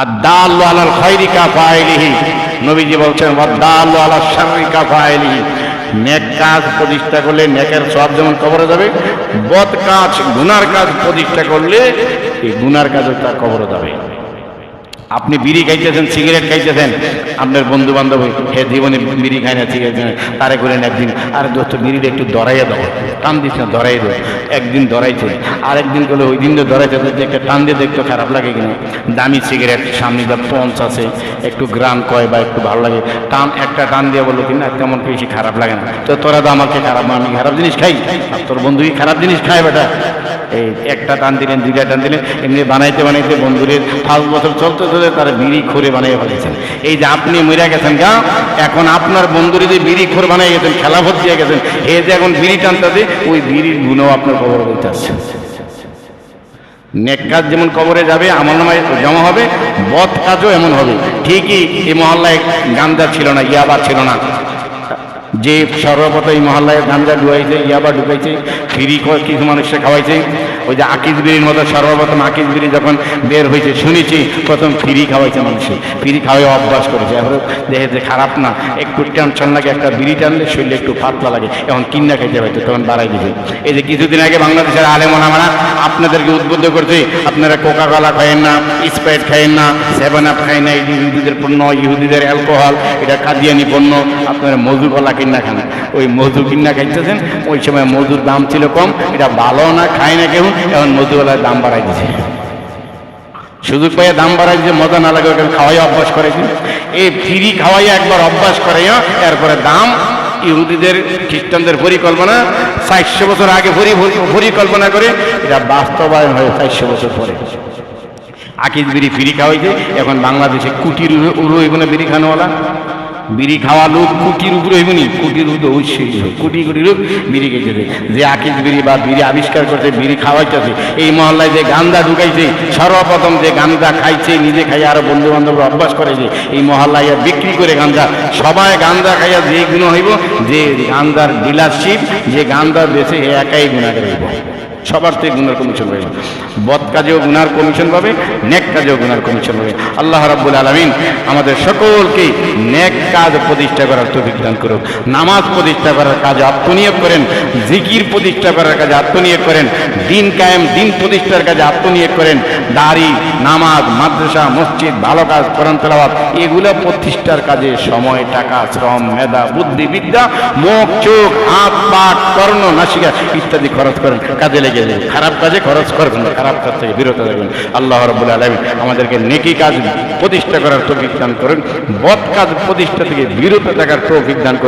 আদ-দাল্লু আলাল খায়রি কাফাইলিহি, নবীজি বলছেন ওয়াদ-দাল্লু আলাশ শাররি কাফাইলিহি। নেক কাজ প্রতিষ্ঠা করলে নেকের সওয়াব যেমন কবরে যাবে, বদ কাজ গুনার কাজ প্রতিষ্ঠা করলে এই গুনার কাজও তার কবরে যাবে। আপনি বিড়ি খাইতেছেন, সিগারেট খাইতেছেন, আপনার বন্ধু বান্ধব হে জীবনে বিড়ি খায় না, সিগারেট খায় না, তারে করেন একদিন, আর দোস্ত বিড়িটা একটু ধরাইয়া দেবো, টান দিস না, ধরাই দেবো। একদিন ধরাইছে, আরেকদিন করলে ওই দিন তো ধরাইছে, একটা টান দিয়ে দেখতে খারাপ লাগে কিনা। দামি সিগারেট সামনে যা পঞ্চ আছে, একটু গ্রাম কয় বা একটু ভালো লাগে, একটা টান দিয়ে বললো কিনা তেমন বেশি খারাপ লাগে না। তো তোরা তো আমাকে খারাপ, আমি খারাপ জিনিস খাই, তোর বন্ধু কি খারাপ জিনিস খায় বেটা? এই একটা টান দিলেন, 2টা টান দিলেন, এমনি বানাইতে বন্ধুদের 5 বছর চলতে তারা বিড়ি খোরে বানিয়ে ফেলেছেন। এই যে আপনি মরে গেছেন গা, এখন আপনার বন্ধুরে যে বিড়ি খোর বানিয়ে গেছেন, খেলাফত দিয়ে গেছেন, এই যে এখন বিড়ি টানতে, ওই বিড়ির গুণও আপনার কবরে দিতে আসছে। নেক কাজ যেমন কবরে যাবে, আমলনামায় জমা হবে, বদ কাজও এমন হবে। ঠিকই এই মহল্লায় গাঞ্জা ছিল না, ইয়াবা ছিল না, যে সর্বপ্রথম এই মহল্লায় গাঞ্জা ঢুকাইছে, ইয়াবা ঢুকাইছে, ফ্রি কিছু মানুষকে খাওয়াইছে। ওই যে আকিজ বিড়ির মতো সর্বপ্রথম আকিজ বিড়ি যখন বের হয়েছে শুনেছি, প্রথম ফ্রি খাওয়াইছে মানুষে, ফ্রি খাওয়াই অভ্যাস করেছে। এখন দেখে যে খারাপ না, একটু টেনশন লাগে, একটা বিড়ি টানলে শরীরে একটু পাতলা লাগে, এখন কিন্না খাইতে পারছে, তখন বাড়াই দিছে। এই যে কিছুদিন আগে বাংলাদেশের আলেম ওলামারা আপনাদেরকে উদ্বুদ্ধ করছে, আপনারা কোকা কোলা খাইয়েন না, স্প্রাইট খাইয়েন না, 7 আপ খাই না, ইহুদিদের পণ্য, ইহুদিদের অ্যালকোহল, এটা কাদিয়ানি পণ্য, আপনারা মধু কলা কিনা খান। ওই মধু কিনা খাইতেছেন, ওই সময় মধুর দাম ছিল কম, এটা ভালো না, খায় না কেউ, এখন মধুওয়ালার দাম বাড়াই দিছে। সুযোগ পাইয়া দাম বাড়াই যে মজা না লাগে, ওখানে খাওয়াই অভ্যাস করেছে। এই ফ্রি খাওয়াই একবার অভ্যাস করাইয়া, এরপরে দাম ইহুদিদের খ্রিস্টানদের পরিকল্পনা 400 বছর আগে পরিকল্পনা করে, এটা বাস্তবায়ন হয়ে 400 বছর পরে। আকিজ বিড়ি ফ্রি খাওয়াইছে, এখন বাংলাদেশে কুটির উড়ো এগুলো বিড়ি খানোওয়ালা, বিড়ি খাওয়া লোক কুটির উপরে হইব নি, কুটির উপরে অবশ্যই কোটি লোক বিড়ি খাইতেছে। যে আকিজ বিড়ি বা বিড়ি আবিষ্কার করছে, বিড়ি খাওয়াইতেছে, এই মহল্লায় যে গান্দা ঢুকাইছে, সর্বপ্রথম যে গান্দা খাইছে, নিজে খাইয়া আরো বন্ধু বান্ধব অভ্যাস করেছে, এই মহল্লায় বিক্রি করে গান্দা, সবাই গান্দা খাইয়া যে গুণ হইব, যে গান্দার ডিলারশিপ, যে গান্দা বেছে একাই গুণাগার হইব। সবার থেকে গুনার কমিশন পাবে, বদ কাজেও গুনার কমিশন পাবে, নেক কাজেও গুনার কমিশন পাবে। আল্লাহ রাব্বুল আলামিন আমাদের সকলকে নেক কাজ প্রতিষ্ঠা করার তৌফিক দান করুন। নামাজ প্রতিষ্ঠা করার কাজে আত্মনিয়োগ করেন, জিকির প্রতিষ্ঠা করার কাজে আত্মনিয়োগ করেন, দিন কায়েম, দিন প্রতিষ্ঠার কাজে আত্মনিয়োগ করেন। দাড়ি, নামাজ, মাদ্রাসা, মসজিদ, ভালো কাজ, কোরআন তেলাওয়াত, এগুলো প্রতিষ্ঠার কাজে সময়, টাকা, শ্রম, মেধা, বুদ্ধি, বিদ্যা, মুখ, চোখ, হাত, পাট কর্ণ নাসিকা ইত্যাদি খরচ করেন, কাজে লেগে যাবে। খারাপ কাজে খরচ করবেন না, খারাপ কাজ থেকে বিরত থাকবেন। আল্লাহ রাব্বুল আলামিন আমাদেরকে নেকি কাজ প্রতিষ্ঠা করার তৌফিক দান করেন, বদ কাজ প্রতিষ্ঠা থেকে বিরত থাকার তৌফিক দান করেন।